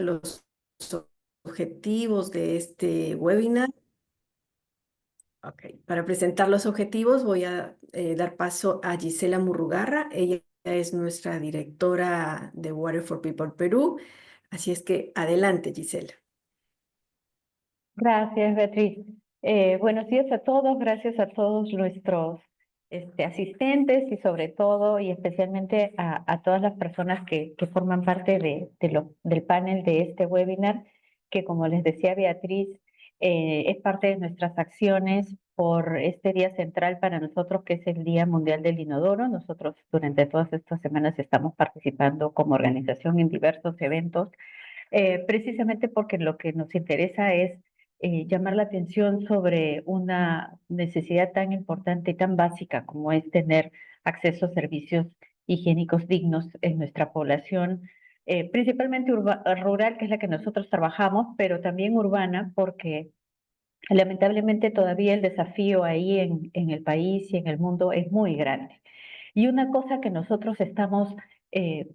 los objetivos de este webinar. Ok, para presentar los objetivos voy a dar paso a Gisela Murrugarra. Ella es nuestra directora de Water for People Perú. Así es que adelante, Gisela. Gracias, Beatriz. Buenos días a todos, gracias a todos nuestros asistentes y sobre todo y especialmente a todas las personas que forman parte del panel de este webinar, que como les decía Beatriz, es parte de nuestras acciones por este día central para nosotros, que es el Día Mundial del Inodoro. Nosotros durante todas estas semanas estamos participando como organización en diversos eventos precisamente porque lo que nos interesa es llamar la atención sobre una necesidad tan importante y tan básica como es tener acceso a servicios higiénicos dignos en nuestra población, principalmente rural, que es la que nosotros trabajamos, pero también urbana, porque lamentablemente todavía el desafío ahí en el país y en el mundo es muy grande. Y una cosa que nosotros estamos eh,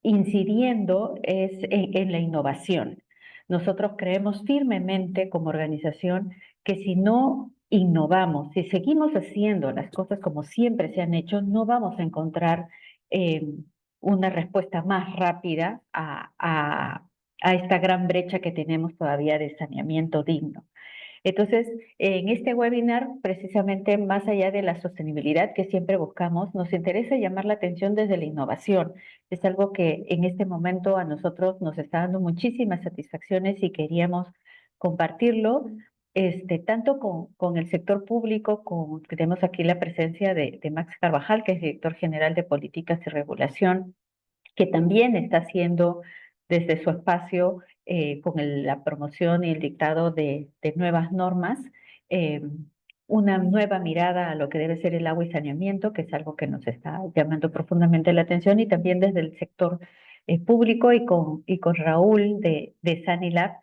incidiendo es en la innovación. Nosotros creemos firmemente como organización que si no innovamos, si seguimos haciendo las cosas como siempre se han hecho, no vamos a encontrar eh, una respuesta más rápida a esta gran brecha que tenemos todavía de saneamiento digno. Entonces, en este webinar, precisamente más allá de la sostenibilidad que siempre buscamos, nos interesa llamar la atención desde la innovación. Es algo que en este momento a nosotros nos está dando muchísimas satisfacciones y queríamos compartirlo, tanto con el sector público, tenemos aquí la presencia de Max Carvajal, que es director general de Políticas y Regulación, que también está haciendo desde su espacio con la promoción y el dictado de nuevas normas, eh, una nueva mirada a lo que debe ser el agua y saneamiento, que es algo que nos está llamando profundamente la atención, y también desde el sector público y con Raúl de Sanilab,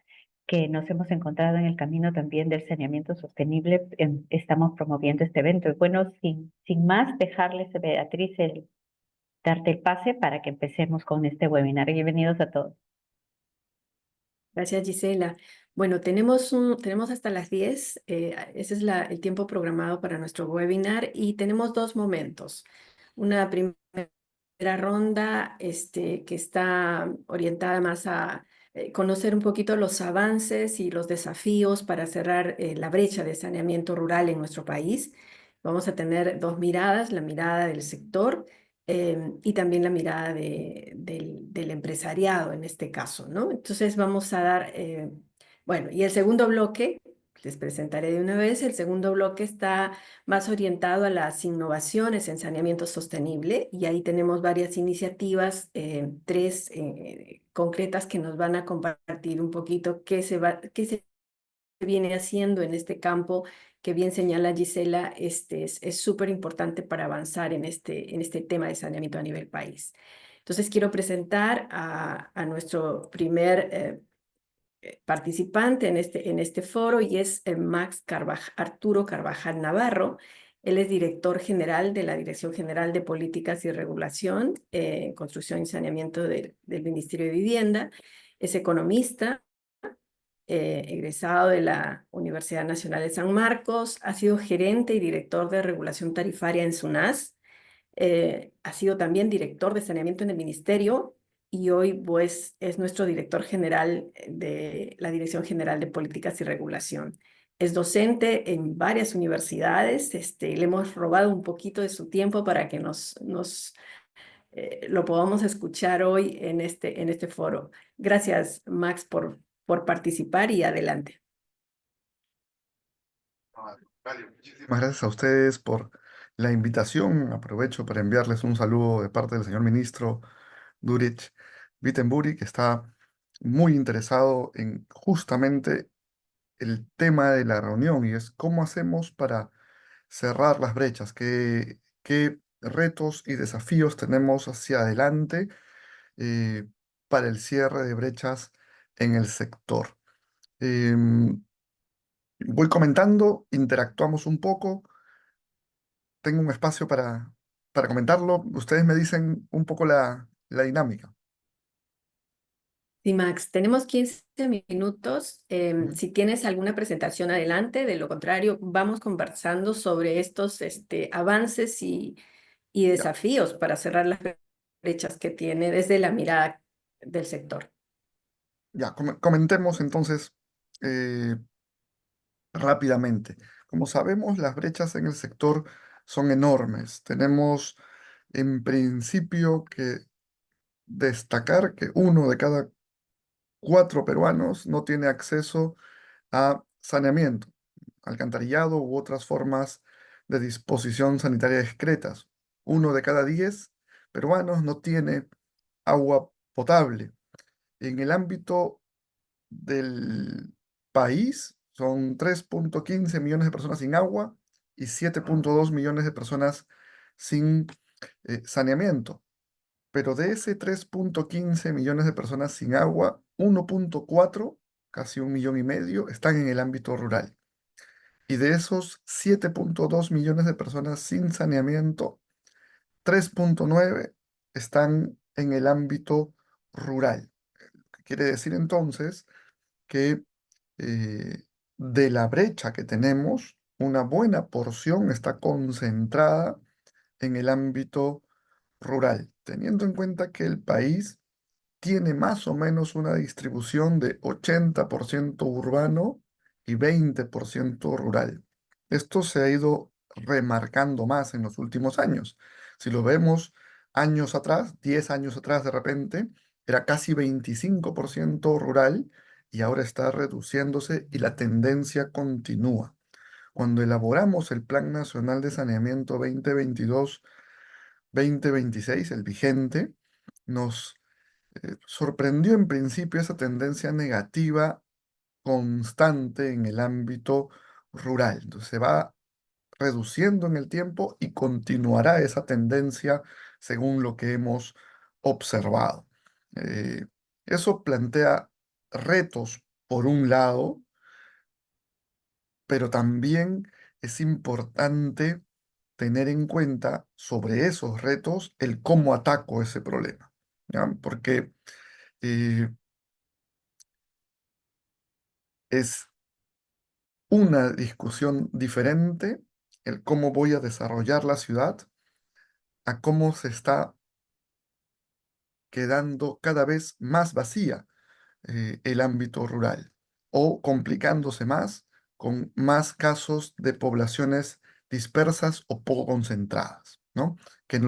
que nos hemos encontrado en el camino también del saneamiento sostenible, estamos promoviendo este evento. Y bueno, sin más, dejarles, Beatriz, darte el pase para que empecemos con este webinar. Bienvenidos a todos. Gracias, Gisela. Bueno, tenemos hasta las 10. Ese es el tiempo programado para nuestro webinar y tenemos dos momentos. Una primera ronda que está orientada más a conocer un poquito los avances y los desafíos para cerrar la brecha de saneamiento rural en nuestro país. Vamos a tener dos miradas, la mirada del sector y también la mirada del empresariado en este caso, ¿no? Entonces vamos a dar, bueno, y el segundo bloque, les presentaré de una vez, el segundo bloque está más orientado a las innovaciones en saneamiento sostenible y ahí tenemos varias iniciativas, tres concretas que nos van a compartir un poquito qué se viene haciendo en este campo que bien señala Gisela, es súper importante para avanzar en este tema de saneamiento a nivel país. Entonces quiero presentar a nuestro primer participante en este foro y es Arturo Carvajal Navarro. Él es director general de la Dirección General de Políticas y Regulación, Construcción y Saneamiento del Ministerio de Vivienda. Es economista, egresado de la Universidad Nacional de San Marcos, ha sido gerente y director de regulación tarifaria en SUNAS, ha sido también director de saneamiento en el ministerio y hoy pues es nuestro director general de la Dirección General de Políticas y Regulación. Es docente en varias universidades, le hemos robado un poquito de su tiempo para que lo podamos escuchar hoy en este foro. Gracias, Max, por participar y adelante. Vale, muchísimas gracias a ustedes por la invitación. Aprovecho para enviarles un saludo de parte del señor ministro Durich Wittenbury, que está muy interesado en justamente el tema de la reunión y es cómo hacemos para cerrar las brechas, qué retos y desafíos tenemos hacia adelante eh, para el cierre de brechas en el sector. Em, Voy comentando, interactuamos un poco, tengo un espacio para comentarlo, ustedes me dicen un poco la dinámica. Sí, Max, tenemos 15 minutos. Ujú. Si tienes alguna presentación adelante, de lo contrario, vamos conversando sobre estos avances y Ya, desafíos para cerrar las brechas que tiene desde la mirada del sector. ya, comentemos entonces eh, rápidamente. Como sabemos, las brechas en el sector son enormes. Tenemos en principio que destacar que uno de cada cuatro peruanos no tiene acceso a saneamiento, alcantarillado u otras formas de disposición sanitaria discretas. Uno de cada 10 peruanos no tiene agua potable. En el ámbito del país son 3,15 millones de personas sin agua y 7,2 millones de personas sin saneamiento. Pero de ese 3,15 millones de personas sin agua, 1,4, casi 1,5 millones, están en el ámbito rural. Y de esos 7,2 millones de personas sin saneamiento, 3,9 están en el ámbito rural. ¿Qué quiere decir entonces? Que eh, de la brecha que tenemos, una buena porción está concentrada en el ámbito rural, teniendo en cuenta que el país tiene más o menos una distribución de 80% urbano y 20% rural. Esto se ha ido remarcando más en los últimos años. Si lo vemos años atrás, 10 años atrás de repente, era casi 25% rural y ahora está reduciéndose y la tendencia continúa. Cuando elaboramos el Plan Nacional de Saneamiento 2022-2026, el vigente, nos sorprendió en principio esa tendencia negativa constante en el ámbito rural. Entonces se va reduciendo en el tiempo y continuará esa tendencia según lo que hemos observado. Eh, Eso plantea retos por un lado, pero también es importante tener en cuenta sobre esos retos el cómo ataco ese problema, ¿ya? Porque eh, es una discusión diferente el cómo voy a desarrollar la ciudad a cómo se está quedando cada vez más vacía el ámbito rural o complicándose más con más casos de poblaciones dispersas o poco concentradas, ¿no? Que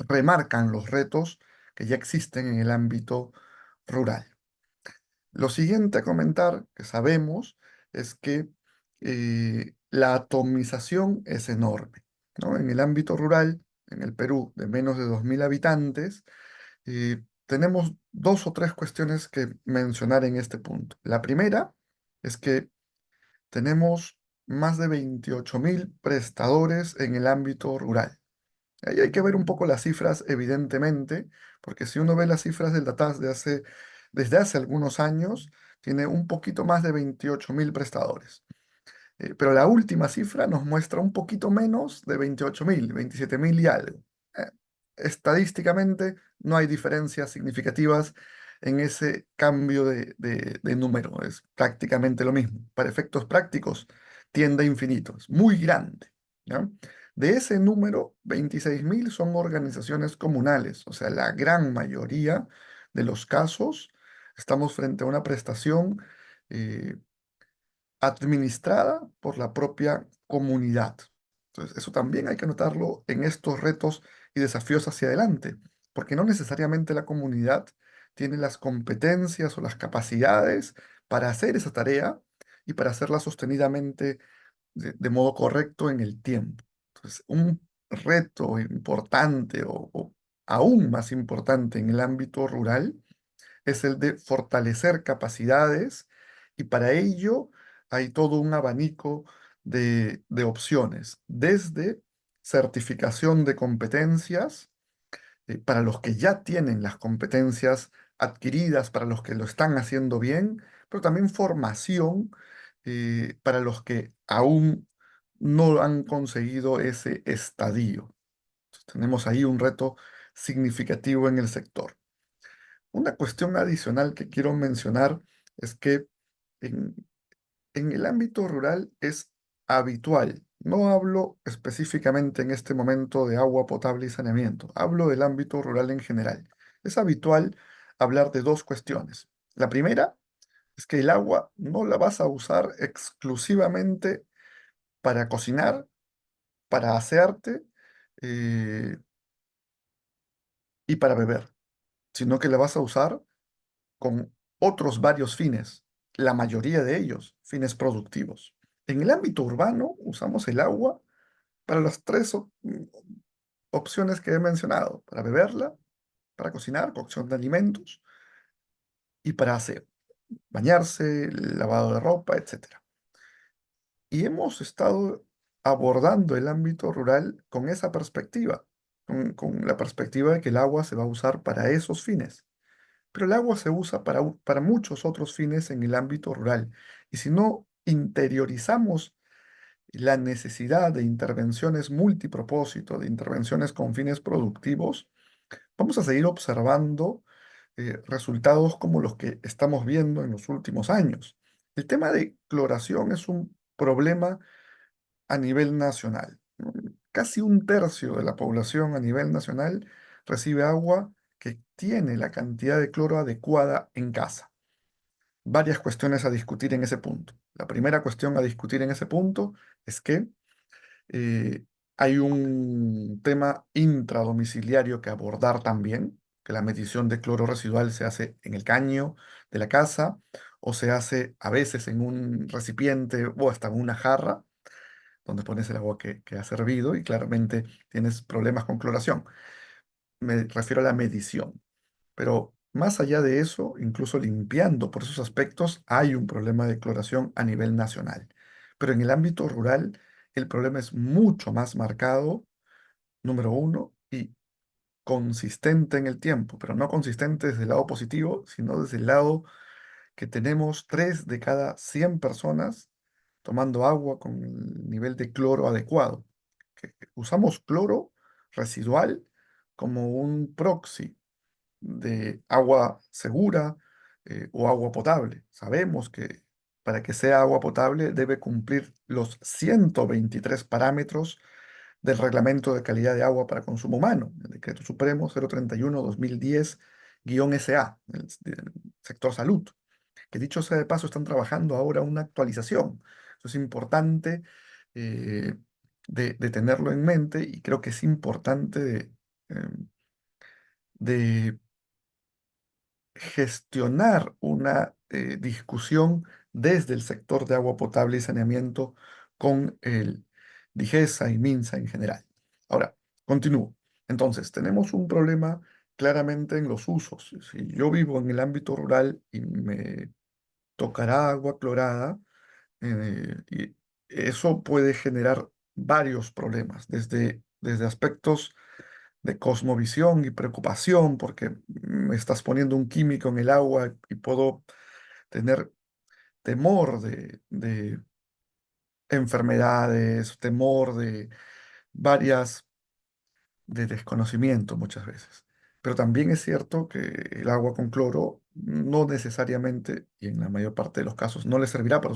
remarcan los retos que ya existen en el ámbito rural. Lo siguiente a comentar, que sabemos, es que la atomización es enorme, ¿no? En el ámbito rural, en el Perú, de menos de 2.000 habitantes, tenemos dos o tres cuestiones que mencionar en este punto. La primera es que tenemos más de 28.000 prestadores en el ámbito rural. Ahí hay que ver un poco las cifras, evidentemente, porque si uno ve las cifras del DATAS desde hace algunos años, tiene un poquito más de 28.000 prestadores. Pero la última cifra nos muestra un poquito menos de 28.000, 27.000 y algo. Eh, Estadísticamente no hay diferencias significativas en ese cambio de número. Es prácticamente lo mismo. Para efectos prácticos, tiende a infinito. Es muy grande, ¿ya? De ese número, 26.000 son organizaciones comunales. O sea, la gran mayoría de los casos estamos frente a una prestación eh, administrada por la propia comunidad. Entonces, eso también hay que notarlo en estos retos y desafíos hacia adelante, porque no necesariamente la comunidad tiene las competencias o las capacidades para hacer esa tarea y para hacerla sostenidamente de modo correcto en el tiempo. Entonces, un reto importante o aún más importante en el ámbito rural es el de fortalecer capacidades y para ello hay todo un abanico de opciones, desde certificación de competencias para los que ya tienen las competencias adquiridas, para los que lo están haciendo bien, pero también formación para los que aún no han conseguido ese estadio. Entonces, tenemos ahí un reto significativo en el sector. Una cuestión adicional que quiero mencionar es que en, en el ámbito rural es habitual, no hablo específicamente en este momento de agua potable y saneamiento, hablo del ámbito rural en general. Es habitual hablar de dos cuestiones. La primera es que el agua no la vas a usar exclusivamente para cocinar, para asearte eh, y para beber, sino que la vas a usar con otros varios fines, la mayoría de ellos fines productivos. En el ámbito urbano usamos el agua para las opciones que he mencionado, para beberla, para cocinar, cocción de alimentos y para hacer, bañarse, lavado de ropa, etcétera. Y hemos estado abordando el ámbito rural con esa perspectiva, con la perspectiva de que el agua se va a usar para esos fines. Pero el agua se usa para muchos otros fines en el ámbito rural. Y si no interiorizamos la necesidad de intervenciones multipropósito, de intervenciones con fines productivos, vamos a seguir observando resultados como los que estamos viendo en los últimos años. El tema de cloración es un problema a nivel nacional. Casi un tercio de la población a nivel nacional recibe agua que tiene la cantidad de cloro adecuada en casa. Varias cuestiones a discutir en ese punto. La primera cuestión a discutir en ese punto es que eh, hay un tema intradomiciliario que abordar también, que la medición de cloro residual se hace en el caño de la casa o se hace a veces en un recipiente o hasta en una jarra donde pones el agua que ha servido y claramente tienes problemas con cloración. Me refiero a la medición. Pero más allá de eso, incluso limpiando por esos aspectos, hay un problema de cloración a nivel nacional. Pero en el ámbito rural, el problema es mucho más marcado, número uno, y consistente en el tiempo, pero no consistente desde el lado positivo, sino desde el lado que tenemos 3 de cada 100 personas tomando agua con el nivel de cloro adecuado. Que usamos cloro residual como un proxy de agua segura o agua potable. Sabemos que para que sea agua potable debe cumplir los 123 parámetros del Reglamento de Calidad de Agua para Consumo Humano, el Decreto Supremo 031-2010-SA, del sector salud, que dicho sea de paso, están trabajando ahora una actualización. Eso es importante eh, de tenerlo en mente y creo que es importante de gestionar una discusión desde el sector de agua potable y saneamiento con el DIGESA y MINSA en general. Ahora, continúo. Entonces, tenemos un problema claramente en los usos. Si yo vivo en el ámbito rural y me tocará agua clorada, y eso puede generar varios problemas, desde aspectos de cosmovisión y preocupación, porque me estás poniendo un químico en el agua y puedo tener temor de enfermedades, temor de varias de desconocimiento muchas veces. Pero también es cierto que el agua con cloro no necesariamente, y en la mayor parte de los casos, no le servirá para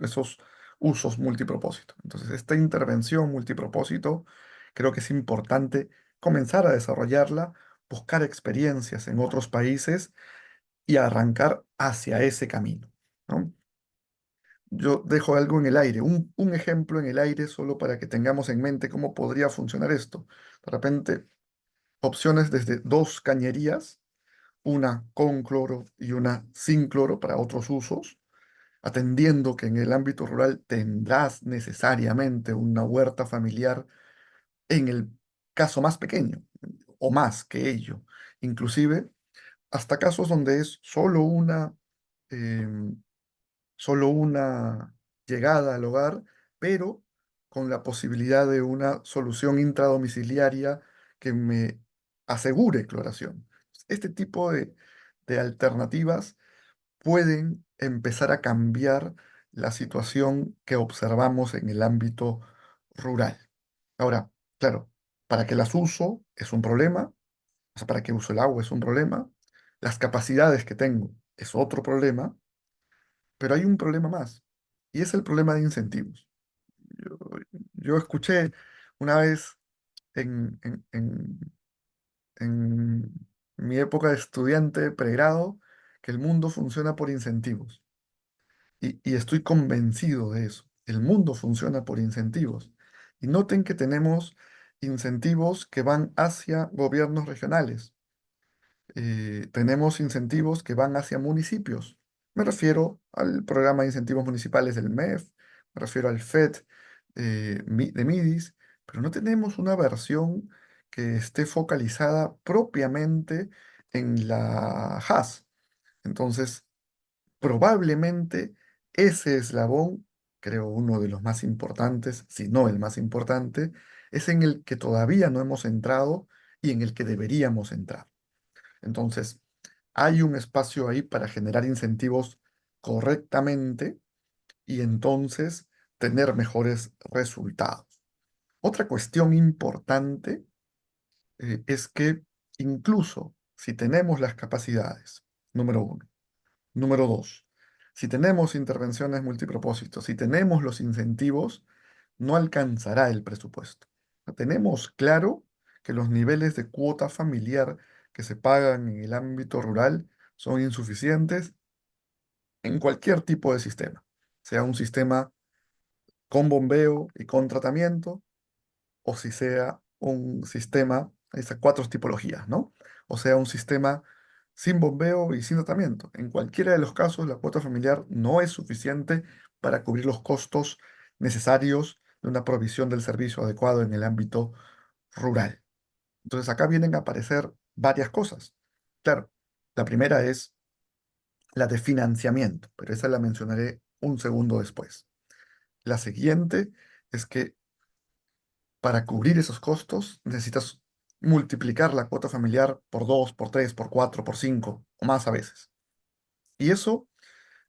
esos usos multipropósito. Entonces, esta intervención multipropósito creo que es importante comenzar a desarrollarla, buscar experiencias en otros países y arrancar hacia ese camino, ¿no? Yo dejo algo en el aire, un ejemplo en el aire solo para que tengamos en mente cómo podría funcionar esto. De repente, opciones desde dos cañerías, una con cloro y una sin cloro para otros usos, atendiendo que en el ámbito rural tendrás necesariamente una huerta familiar en el caso más pequeño o más que ello, inclusive hasta casos donde es em, solo una llegada al hogar, pero con la posibilidad de una solución intradomiciliaria que me asegure cloración. Este tipo de alternativas pueden empezar a cambiar la situación que observamos en el ámbito rural. Ahora, claro, para que las uso es un problema, o sea, para que uso el agua es un problema, Las capacidades que tengo es otro problema, pero hay un problema más, y es el problema de incentivos. Yo, yo escuché una vez en mi época de estudiante pregrado que el mundo funciona por incentivos. Y estoy convencido de eso. El mundo funciona por incentivos. Y noten que tenemos incentivos que van hacia gobiernos regionales. Tenemos incentivos que van hacia municipios. Me refiero al programa de incentivos municipales del MEF, me refiero al FED de MIDIS, pero no tenemos una versión que esté focalizada propiamente en la HAS. Entonces, probablemente ese eslabón, creo uno de los más importantes, si no el más importante, es en el que todavía no hemos entrado y en el que deberíamos entrar. Entonces, hay un espacio ahí para generar incentivos correctamente y entonces tener mejores resultados. Otra cuestión importante es que incluso si tenemos las capacidades, número uno, número dos, si tenemos intervenciones multipropósitos, si tenemos los incentivos, no alcanzará el presupuesto. Tenemos claro que los niveles de cuota familiar que se pagan en el ámbito rural son insuficientes en cualquier tipo de sistema, sea un sistema con bombeo y con tratamiento, o si sea un sistema, esas cuatro tipologías, ¿no? O sea, un sistema sin bombeo y sin tratamiento. En cualquiera de los casos, la cuota familiar no es suficiente para cubrir los costos necesarios de una provisión del servicio adecuado en el ámbito rural. Entonces, acá vienen a aparecer varias cosas. Claro, la primera es la de financiamiento, pero esa la mencionaré un segundo después. La siguiente es que para cubrir esos costos necesitas multiplicar la cuota familiar por 2, por 3, por 4, por 5 o más a veces. Y eso,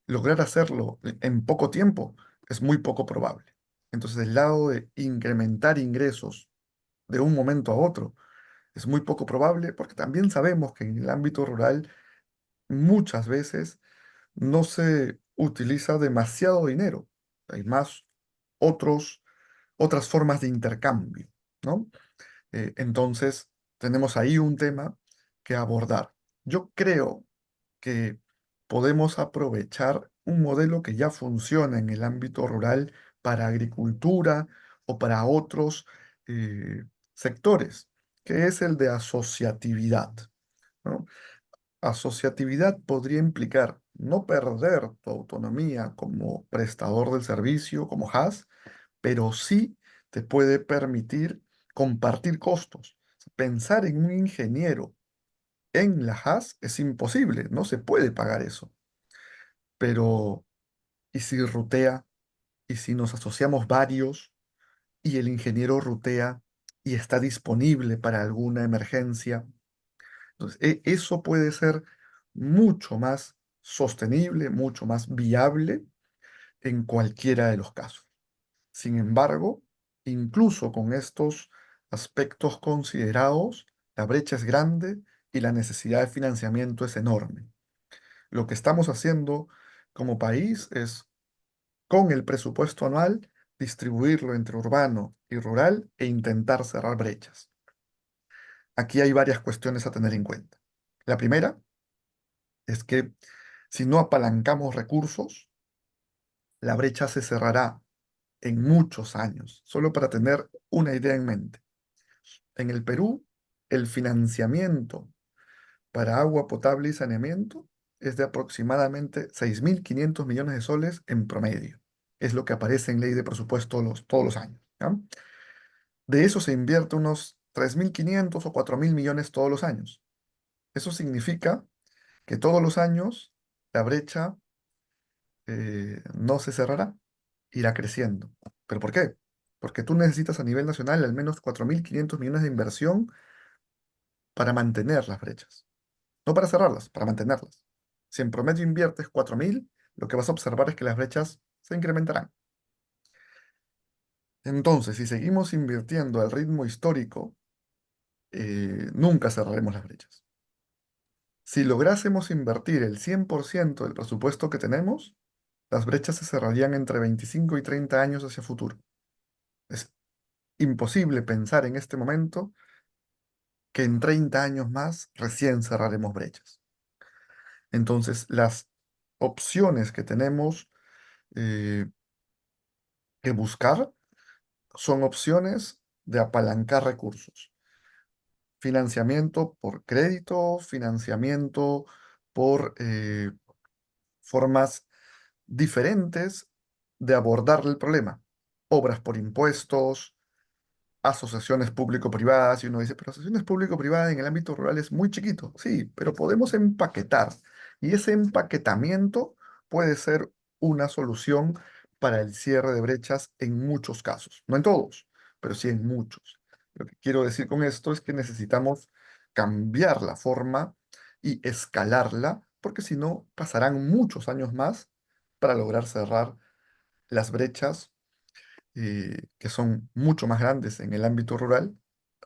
lograr hacerlo en poco tiempo es muy poco probable. Entonces, el lado de incrementar ingresos de un momento a otro es muy poco probable porque también sabemos que en el ámbito rural muchas veces no se utiliza demasiado dinero. Hay más otros, otras formas de intercambio, ¿no? Entonces, tenemos ahí un tema que abordar. Yo creo que podemos aprovechar un modelo que ya funciona en el ámbito rural para agricultura o para otros eh, sectores, que es el de asociatividad, ¿no? Asociatividad podría implicar no perder tu autonomía como prestador del servicio, como HAS, pero sí te puede permitir compartir costos. Pensar en un ingeniero en la HAS es imposible, no se puede pagar eso. Pero, ¿y si rutea? ¿Y si nos asociamos varios y el ingeniero rutea y está disponible para alguna emergencia? Entonces, eso puede ser mucho más sostenible, mucho más viable en cualquiera de los casos. Sin embargo, incluso con estos aspectos considerados, la brecha es grande y la necesidad de financiamiento es enorme. Lo que estamos haciendo como país es, con el presupuesto anual, distribuirlo entre urbano y rural e intentar cerrar brechas. Aquí hay varias cuestiones a tener en cuenta. La primera es que si no apalancamos recursos, la brecha se cerrará en muchos años, solo para tener una idea en mente. En el Perú, el financiamiento para agua potable y saneamiento es de aproximadamente 6.500 millones de soles en promedio. Es lo que aparece en ley de presupuesto todos los años, ¿ya? De eso se invierte unos 3.500 o 4.000 millones todos los años. Eso significa que todos los años la brecha no se cerrará, irá creciendo. ¿Pero por qué? Porque tú necesitas a nivel nacional al menos 4.500 millones de inversión para mantener las brechas. No para cerrarlas, para mantenerlas. Si en promedio inviertes 4.000, lo que vas a observar es que las brechas se incrementarán. Entonces, si seguimos invirtiendo al ritmo histórico, nunca cerraremos las brechas. Si lográsemos invertir el 100% del presupuesto que tenemos, las brechas se cerrarían entre 25 y 30 años hacia futuro. Es imposible pensar en este momento que en 30 años más recién cerraremos brechas. Entonces, las opciones que tenemos eh, que buscar son opciones de apalancar recursos. Financiamiento por crédito, financiamiento por formas diferentes de abordar el problema. Obras por impuestos, asociaciones público-privadas, y uno dice, pero asociaciones público-privadas en el ámbito rural es muy chiquito. Sí, pero podemos empaquetar. Y ese empaquetamiento puede ser una solución para el cierre de brechas en muchos casos. No en todos, pero sí en muchos. Lo que quiero decir con esto es que necesitamos cambiar la forma y escalarla, porque si no, pasarán muchos años más para lograr cerrar las brechas que son mucho más grandes en el ámbito rural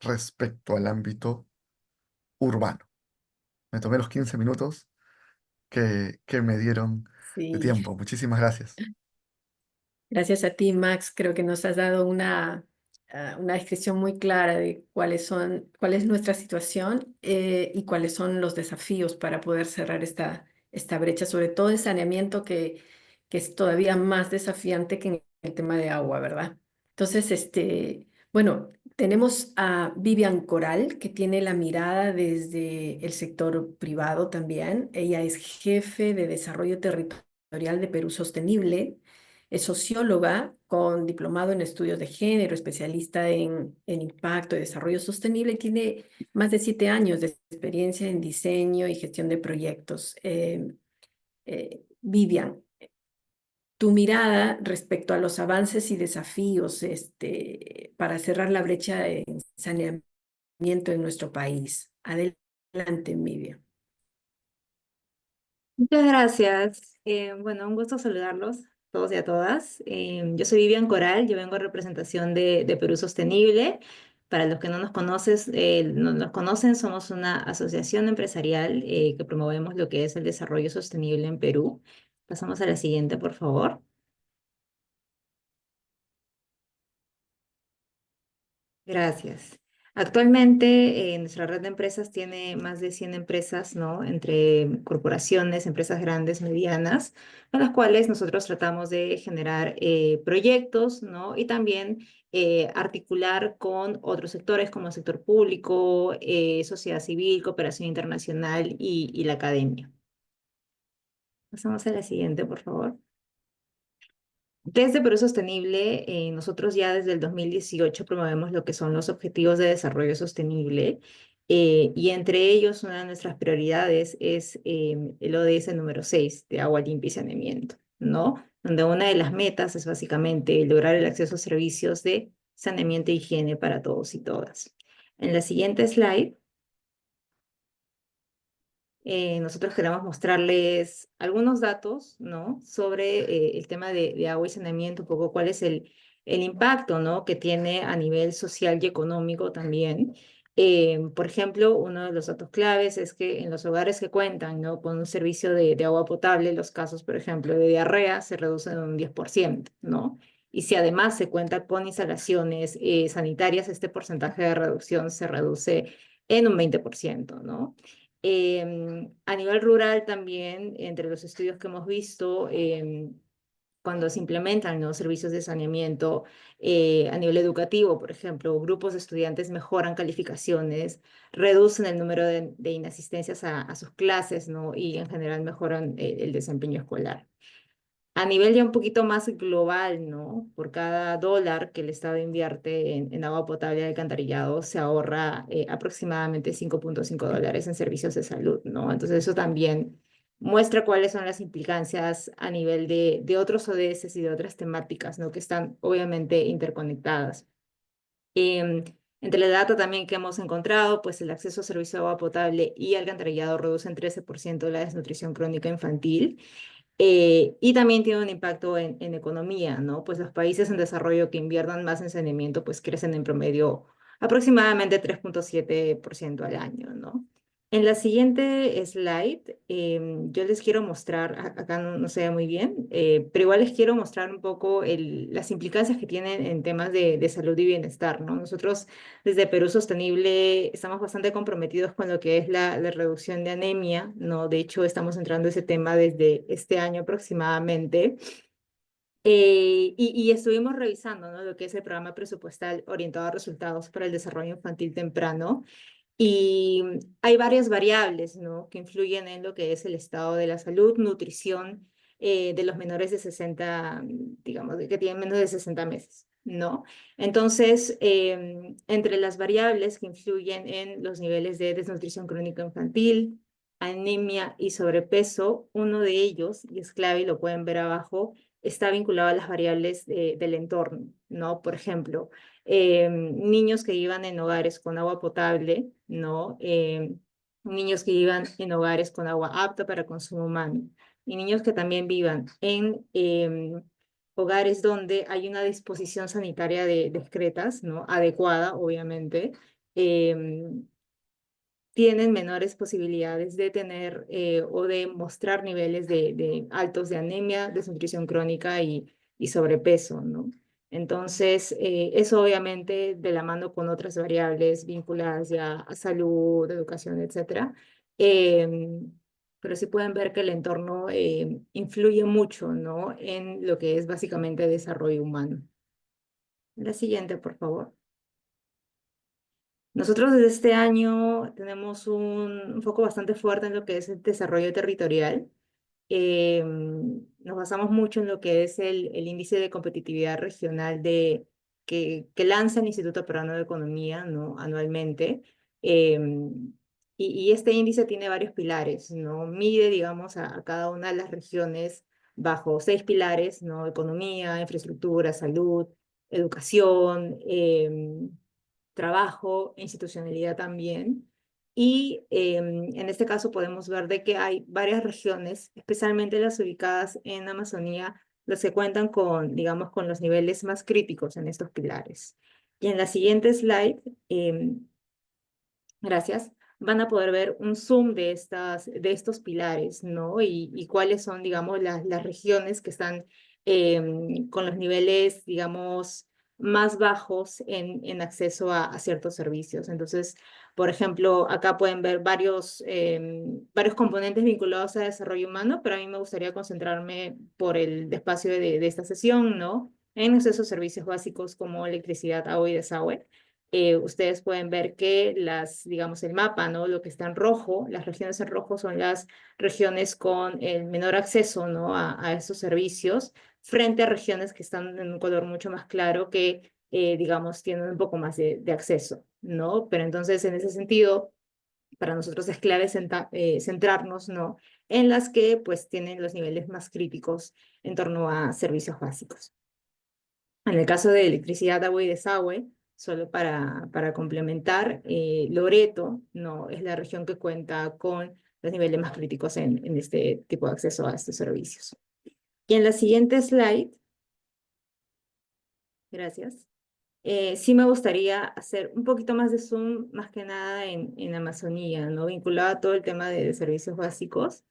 respecto al ámbito urbano. Me tomé los 15 minutos que me dieron de Sí. tiempo. Muchísimas gracias. Gracias a ti, Max. Creo que nos has dado una descripción muy clara de cuál es nuestra situación y cuáles son los desafíos para poder cerrar esta brecha, sobre todo en saneamiento que es todavía más desafiante que en el tema de agua, ¿verdad? Entonces, bueno, tenemos a Vivian Coral, que tiene la mirada desde el sector privado también. Ella es jefe de desarrollo territorial de Perú Sostenible. Es socióloga con diplomado en estudios de género, especialista en impacto y desarrollo sostenible y tiene más de 7 años de experiencia en diseño y gestión de proyectos. Vivian, tu mirada respecto a los avances y desafíos para cerrar la brecha en saneamiento en nuestro país. Adelante, Vivian. Muchas gracias. Bueno, un gusto saludarlos todos y a todas. Yo soy Vivian Coral, yo vengo en representación de Perú Sostenible. Para los que no no nos conocen, somos una asociación empresarial que promovemos lo que es el desarrollo sostenible en Perú. Pasamos a la siguiente, por favor. Gracias. Actualmente, nuestra red de empresas tiene más de 100 empresas, ¿no? Entre corporaciones, empresas grandes, medianas, con las cuales nosotros tratamos de generar proyectos, ¿no? Y también articular con otros sectores como el sector público, sociedad civil, cooperación internacional y la academia. Pasamos a la siguiente, por favor. Desde Perú Sostenible, nosotros ya desde el 2018 promovemos lo que son los Objetivos de Desarrollo Sostenible y entre ellos una de nuestras prioridades es el ODS número 6 de agua limpia y saneamiento, ¿no? Donde una de las metas es básicamente lograr el acceso a servicios de saneamiento e higiene para todos y todas. En la siguiente slide nosotros queremos mostrarles algunos datos, ¿no? Sobre el tema de agua y saneamiento, un poco cuál es el impacto, ¿no? Que tiene a nivel social y económico también. Por ejemplo, uno de los datos claves es que en los hogares que cuentan, ¿no? Con un servicio de agua potable, los casos, por ejemplo, de diarrea se reducen en un 10%, ¿no? Y si además se cuenta con instalaciones sanitarias, este porcentaje de reducción se reduce en un 20%, ¿no? A nivel rural también, entre los estudios que hemos visto, cuando se implementan nuevos servicios de saneamiento a nivel educativo, por ejemplo, grupos de estudiantes mejoran calificaciones, reducen el número de inasistencias a sus clases, ¿no? Y en general mejoran el desempeño escolar. A nivel ya un poquito más global, ¿no? Por cada dólar que el Estado invierte en agua potable y alcantarillado, se ahorra aproximadamente 5.5 dólares en servicios de salud, ¿no? Entonces eso también muestra cuáles son las implicancias a nivel de otros ODS y de otras temáticas, ¿no? Que están obviamente interconectadas. Entre la data también que hemos encontrado, pues el acceso a servicio de agua potable y alcantarillado reduce en 13% la desnutrición crónica infantil. Y también tiene un impacto en economía, ¿no? Pues los países en desarrollo que inviertan más en saneamiento, pues crecen en promedio aproximadamente 3.7% al año, ¿no? En la siguiente slide, yo les quiero mostrar, acá no se ve muy bien, pero igual les quiero mostrar un poco las implicancias que tienen en temas de salud y bienestar, ¿no? Nosotros desde Perú Sostenible estamos bastante comprometidos con lo que es la reducción de anemia, ¿no? De hecho, estamos entrando a ese tema desde este año aproximadamente. Y estuvimos revisando, ¿no? Lo que es el programa presupuestal orientado a resultados para el desarrollo infantil temprano. Y hay varias variables, ¿no? Que influyen en lo que es el estado de la salud, nutrición de los menores de 60, digamos, que tienen menos de 60 meses, ¿no? Entonces, entre las variables que influyen en los niveles de desnutrición crónica infantil, anemia y sobrepeso, uno de ellos, y es clave y lo pueden ver abajo, está vinculado a las variables del entorno, ¿no? Por ejemplo, niños que vivan en hogares con agua potable, ¿no? Niños que vivan en hogares con agua apta para consumo humano y niños que también vivan en hogares donde hay una disposición sanitaria de excretas, ¿no? Adecuada, obviamente. Tienen menores posibilidades de tener o de mostrar niveles de altos de anemia, desnutrición crónica y sobrepeso, ¿no? Entonces, eso obviamente de la mano con otras variables vinculadas ya a salud, educación, etcétera. Pero sí pueden ver que el entorno influye mucho, ¿no? En lo que es básicamente desarrollo humano. La siguiente, por favor. Nosotros desde este año tenemos un foco bastante fuerte en lo que es el desarrollo territorial. Nos basamos mucho en lo que es el índice de competitividad regional que lanza el Instituto Peruano de Economía, ¿no? Anualmente. Y este índice tiene varios pilares, ¿no? Mide, digamos, a cada una de las regiones bajo 6 pilares, ¿no? Economía, infraestructura, salud, educación, trabajo, institucionalidad también. Y en este caso podemos ver de que hay varias regiones, especialmente las ubicadas en Amazonía, las que cuentan con, digamos, con los niveles más críticos en estos pilares. Y en la siguiente slide, gracias, van a poder ver un zoom de estos pilares, ¿no? Y cuáles son, digamos, las regiones que están con los niveles, digamos, más bajos en acceso a ciertos servicios. Entonces, por ejemplo, acá pueden ver varios componentes vinculados a desarrollo humano, pero a mí me gustaría concentrarme por el espacio de esta sesión, ¿no? En acceso a servicios básicos como electricidad, agua y desagüe. Ustedes pueden ver que digamos, el mapa, ¿no? Lo que está en rojo, las regiones en rojo son las regiones con el menor acceso, ¿no? A estos servicios, frente a regiones que están en un color mucho más claro que, digamos, tienen un poco más de acceso, ¿no? Pero entonces, en ese sentido, para nosotros es clave centrarnos, ¿no? En las que, pues, tienen los niveles más críticos en torno a servicios básicos. En el caso de electricidad, agua y desagüe, solo para complementar, Loreto no es la región que cuenta con los niveles más críticos en este tipo de acceso a estos servicios. Y en la siguiente slide, gracias, sí me gustaría hacer un poquito más de zoom, más que nada en Amazonía, ¿no? Vinculado a todo el tema de servicios básicos.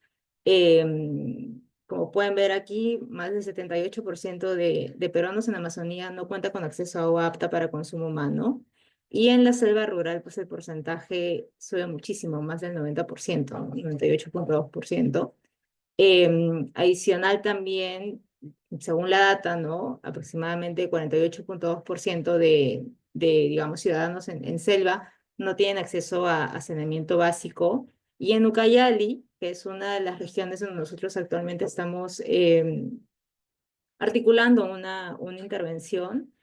Como pueden ver aquí, más del 78% de peruanos en Amazonía no cuenta con acceso a agua apta para consumo humano. Y en la selva rural, pues el porcentaje sube muchísimo, más del 90%, ¿no? 98,2%. Adicional también, según la data, ¿no? Aproximadamente 48,2% digamos, ciudadanos en selva no tienen acceso a saneamiento básico. Y en Ucayali, que es una de las regiones donde nosotros actualmente estamos articulando una intervención,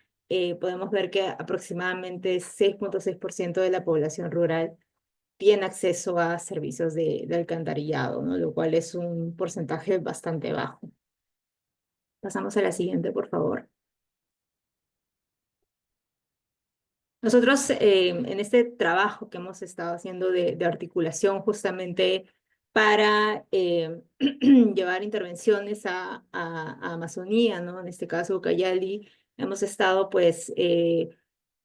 podemos ver que aproximadamente 6,6% de la población rural tiene acceso a servicios de alcantarillado, ¿no? Lo cual es un porcentaje bastante bajo. Pasamos a la siguiente, por favor. Nosotros en este trabajo que hemos estado haciendo de articulación justamente para llevar intervenciones a Amazonía, ¿no? En este caso, Ucayali, hemos estado pues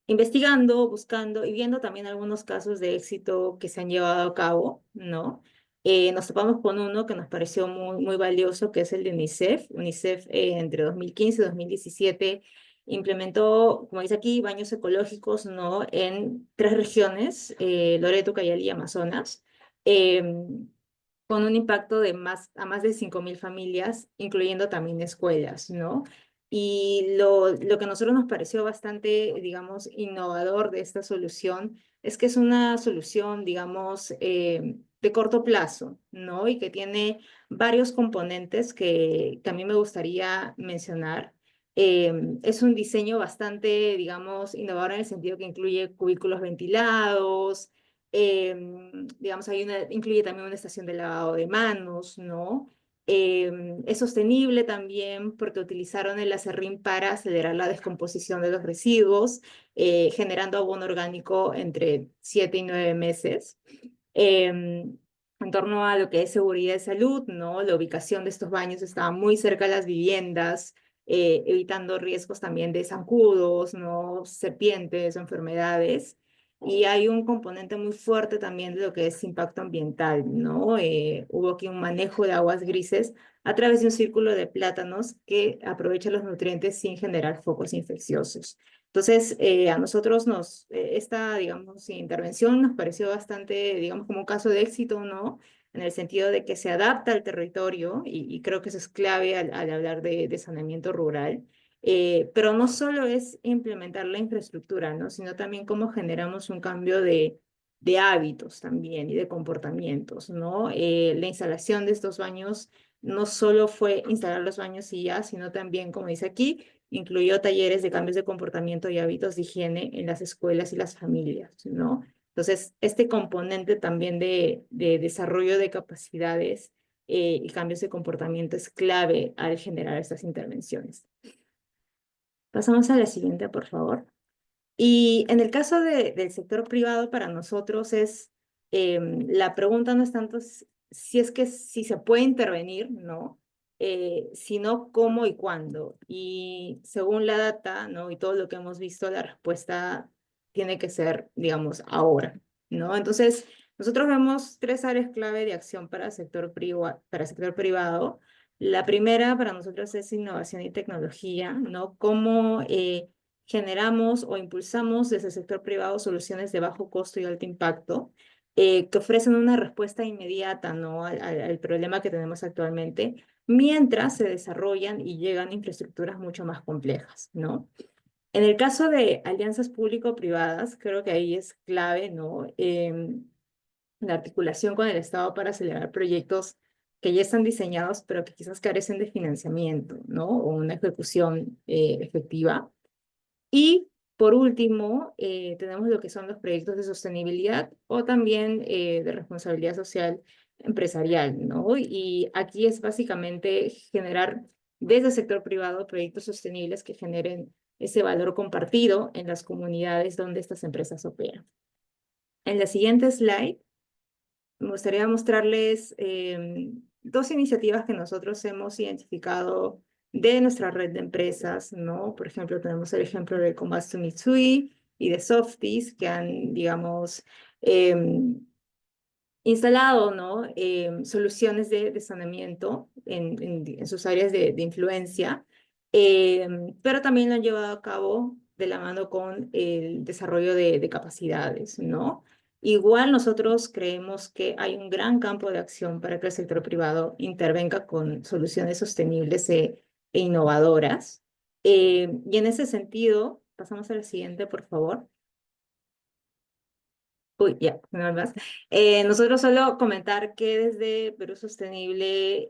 investigando, buscando y viendo también algunos casos de éxito que se han llevado a cabo, ¿no? Nos topamos con uno que nos pareció muy valioso, que es el de UNICEF. UNICEF entre 2015 y 2017 implementó, como dice aquí, baños ecológicos, ¿no? En 3 regiones, Loreto, Cayali y Amazonas, con un impacto de a más de 5.000 familias, incluyendo también escuelas, ¿no? Y lo que a nosotros nos pareció bastante, digamos, innovador de esta solución es que es una solución, digamos, de corto plazo, ¿no? Y que tiene varios componentes que a mí me gustaría mencionar. Es un diseño bastante, digamos, innovador en el sentido que incluye cubículos ventilados, digamos, incluye también una estación de lavado de manos, ¿no? Es sostenible también porque utilizaron el acerrín para acelerar la descomposición de los residuos, generando abono orgánico entre 7 y 9 meses. En torno a lo que es seguridad y salud, ¿no? La ubicación de estos baños estaba muy cerca de las viviendas, evitando riesgos también de zancudos, ¿no? Serpientes o enfermedades. Y hay un componente muy fuerte también de lo que es impacto ambiental, ¿no? Hubo aquí un manejo de aguas grises a través de un círculo de plátanos que aprovecha los nutrientes sin generar focos infecciosos. Entonces, a nosotros esta, digamos, intervención nos pareció bastante, digamos, como un caso de éxito, ¿no? En el sentido de que se adapta al territorio y creo que eso es clave al hablar de saneamiento rural. Pero no solo es implementar la infraestructura, ¿no? Sino también cómo generamos un cambio de hábitos también y de comportamientos, ¿no? La instalación de estos baños no solo fue instalar los baños y ya, sino también, como dice aquí, incluyó talleres de cambios de comportamiento y hábitos de higiene en las escuelas y las familias, ¿no? Entonces, este componente también de desarrollo de capacidades y cambios de comportamiento es clave al generar estas intervenciones. Pasamos a la siguiente, por favor. Y en el caso del sector privado, para nosotros la pregunta no es tanto si es que si se puede intervenir, ¿no? Sino cómo y cuándo. Y según la data, ¿no? Y todo lo que hemos visto, la respuesta tiene que ser, digamos, ahora, ¿no? Entonces, nosotros vemos 3 áreas clave de acción para el sector privado. La primera para nosotros es innovación y tecnología, ¿no? Cómo generamos o impulsamos desde el sector privado soluciones de bajo costo y alto impacto que ofrecen una respuesta inmediata, ¿no? al problema que tenemos actualmente, mientras se desarrollan y llegan infraestructuras mucho más complejas, ¿no? En el caso de alianzas público-privadas, creo que ahí es clave, ¿no? La articulación con el Estado para acelerar proyectos que ya están diseñados, pero que quizás carecen de financiamiento, ¿no? O una ejecución efectiva. Y por último, tenemos lo que son los proyectos de sostenibilidad o también de responsabilidad social empresarial, ¿no? Y aquí es básicamente generar desde el sector privado proyectos sostenibles que generen ese valor compartido en las comunidades donde estas empresas operan. En la siguiente slide, me gustaría mostrarles 2 iniciativas que nosotros hemos identificado de nuestra red de empresas, ¿no? Por ejemplo, tenemos el ejemplo de Komatsu Mitsui y de Softis, que han, digamos, instalado, ¿no? Soluciones de saneamiento en sus áreas de influencia, pero también lo han llevado a cabo de la mano con el desarrollo de capacidades, ¿no? Igual nosotros creemos que hay un gran campo de acción para que el sector privado intervenga con soluciones sostenibles e innovadoras. Y en ese sentido, pasamos a la siguiente, por favor. Uy, ya, no más. Nosotros solo comentar que desde Perú Sostenible,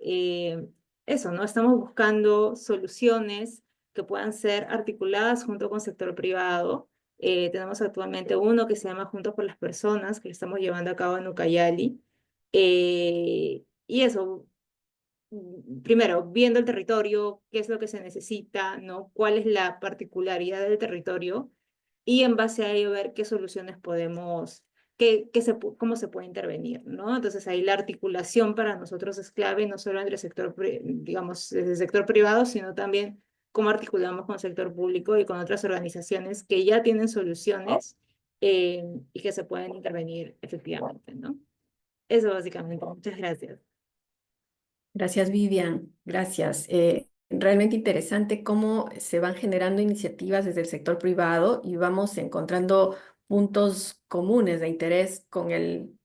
eso, ¿no? Estamos buscando soluciones que puedan ser articuladas junto con el sector privado. Tenemos actualmente uno que se llama Juntos por las Personas, que lo estamos llevando a cabo en Ucayali. Y eso, primero, viendo el territorio, qué es lo que se necesita, ¿no? ¿Cuál es la particularidad del territorio? Y en base a ello ver qué soluciones podemos, cómo se puede intervenir, ¿no? Entonces ahí la articulación para nosotros es clave, no solo entre el sector, digamos, desde el sector privado, sino también cómo articulamos con el sector público y con otras organizaciones que ya tienen soluciones y que se pueden intervenir efectivamente, ¿no? Eso básicamente. Muchas gracias. Gracias, Vivian. Gracias. Realmente interesante cómo se van generando iniciativas desde el sector privado y vamos encontrando puntos comunes de interés con el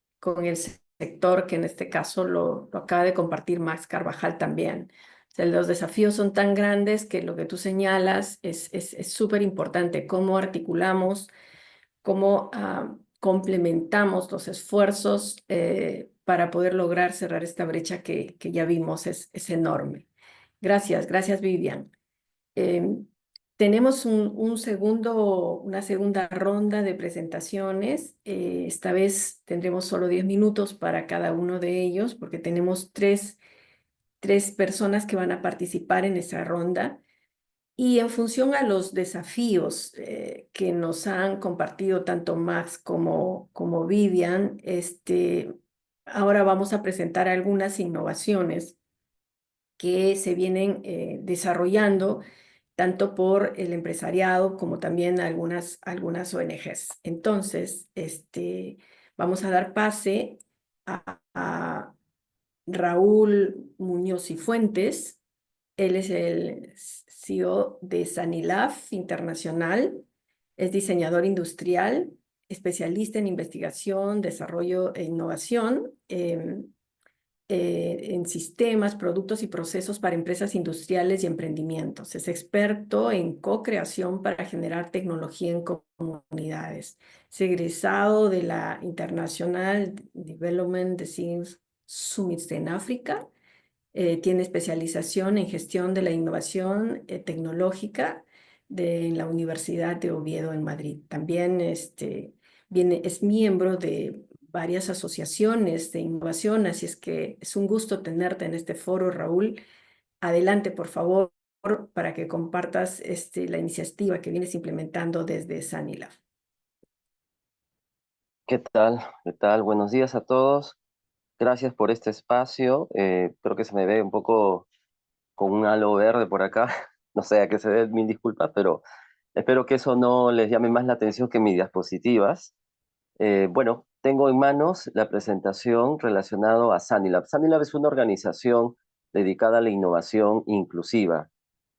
sector, que en este caso lo acaba de compartir Max Carvajal también. O sea, los desafíos son tan grandes que lo que tú señalas es súper importante, cómo articulamos, cómo complementamos los esfuerzos para poder lograr cerrar esta brecha que ya vimos es enorme. Gracias, gracias Vivian. Em, Tenemos una segunda ronda de presentaciones. Esta vez tendremos solo 10 minutos para cada uno de ellos porque tenemos tres personas que van a participar en esa ronda. Y en función a los desafíos que nos han compartido tanto Max como Vivian, ahora vamos a presentar algunas innovaciones que se vienen desarrollando tanto por el empresariado como también algunas ONGs. Entonces, vamos a dar pase a Raúl Muñoz y Fuentes. Él es el CEO de Sanilaf Internacional, es diseñador industrial, especialista en investigación, desarrollo e innovación en sistemas, productos y procesos para empresas industriales y emprendimientos. Es experto en co-creación para generar tecnología en comunidades. Es egresado de la International Development Design Summit en África. Tiene especialización en gestión de la innovación tecnológica en la Universidad de Oviedo en Madrid. También es miembro de varias asociaciones de innovación, así es que es un gusto tenerte en este foro, Raúl. Adelante, por favor, para que compartas la iniciativa que vienes implementando desde Sanilab. ¿Qué tal? ¿Qué tal? Buenos días a todos. Gracias por este espacio. Creo que se me ve un poco con un halo verde por acá. No sé a qué se debe, mil disculpas, pero espero que eso no les llame más la atención que mis diapositivas. Bueno, tengo en manos la presentación relacionada a Sanilab. Sanilab es una organización dedicada a la innovación inclusiva,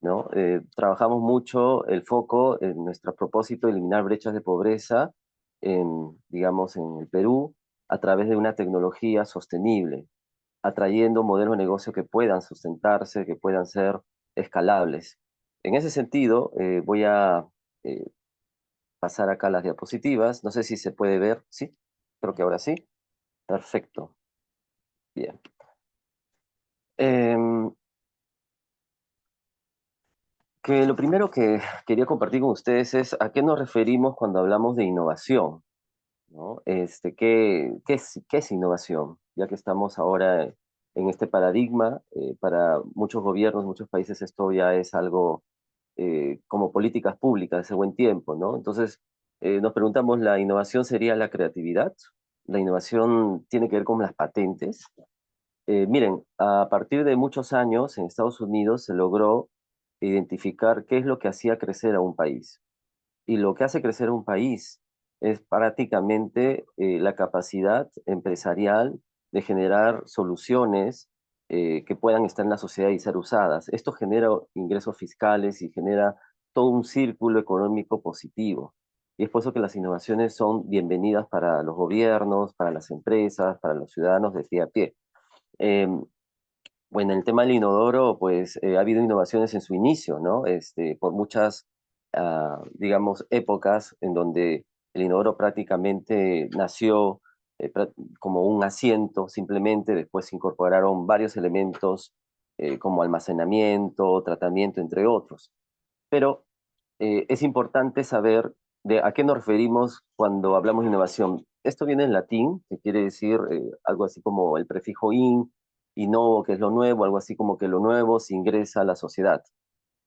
¿no? Trabajamos mucho el foco en nuestro propósito de eliminar brechas de pobreza digamos, en el Perú a través de una tecnología sostenible, atrayendo modelos de negocio que puedan sustentarse, que puedan ser escalables. En ese sentido, voy a eh, pasar acá las diapositivas. No sé si se puede ver. Sí, creo que ahora sí. Perfecto. Bien. Que lo primero que quería compartir con ustedes es a qué nos referimos cuando hablamos de innovación, ¿no? ¿Qué es innovación? Ya que estamos ahora en este paradigma, para muchos gobiernos, muchos países, esto ya es algo como políticas públicas hace buen tiempo, ¿no? Entonces, nos preguntamos, ¿la innovación sería la creatividad? ¿La innovación tiene que ver con las patentes? Miren, a partir de muchos años en Estados Unidos se logró identificar qué es lo que hacía crecer a un país. Y lo que hace crecer a un país es prácticamente la capacidad empresarial de generar soluciones que puedan estar en la sociedad y ser usadas. Esto genera ingresos fiscales y genera todo un círculo económico positivo. Y es por eso que las innovaciones son bienvenidas para los gobiernos, para las empresas, para los ciudadanos de pie a pie. Em, bueno, el tema del inodoro, pues ha habido innovaciones en su inicio, ¿no? Por muchas, digamos, épocas en donde el inodoro prácticamente nació como un asiento simplemente, después se incorporaron varios elementos como almacenamiento, tratamiento, entre otros. Pero es importante saber de a qué nos referimos cuando hablamos de innovación. Esto viene en latín, que quiere decir algo así como el prefijo innovo, que es lo nuevo, algo así como que lo nuevo se ingresa a la sociedad,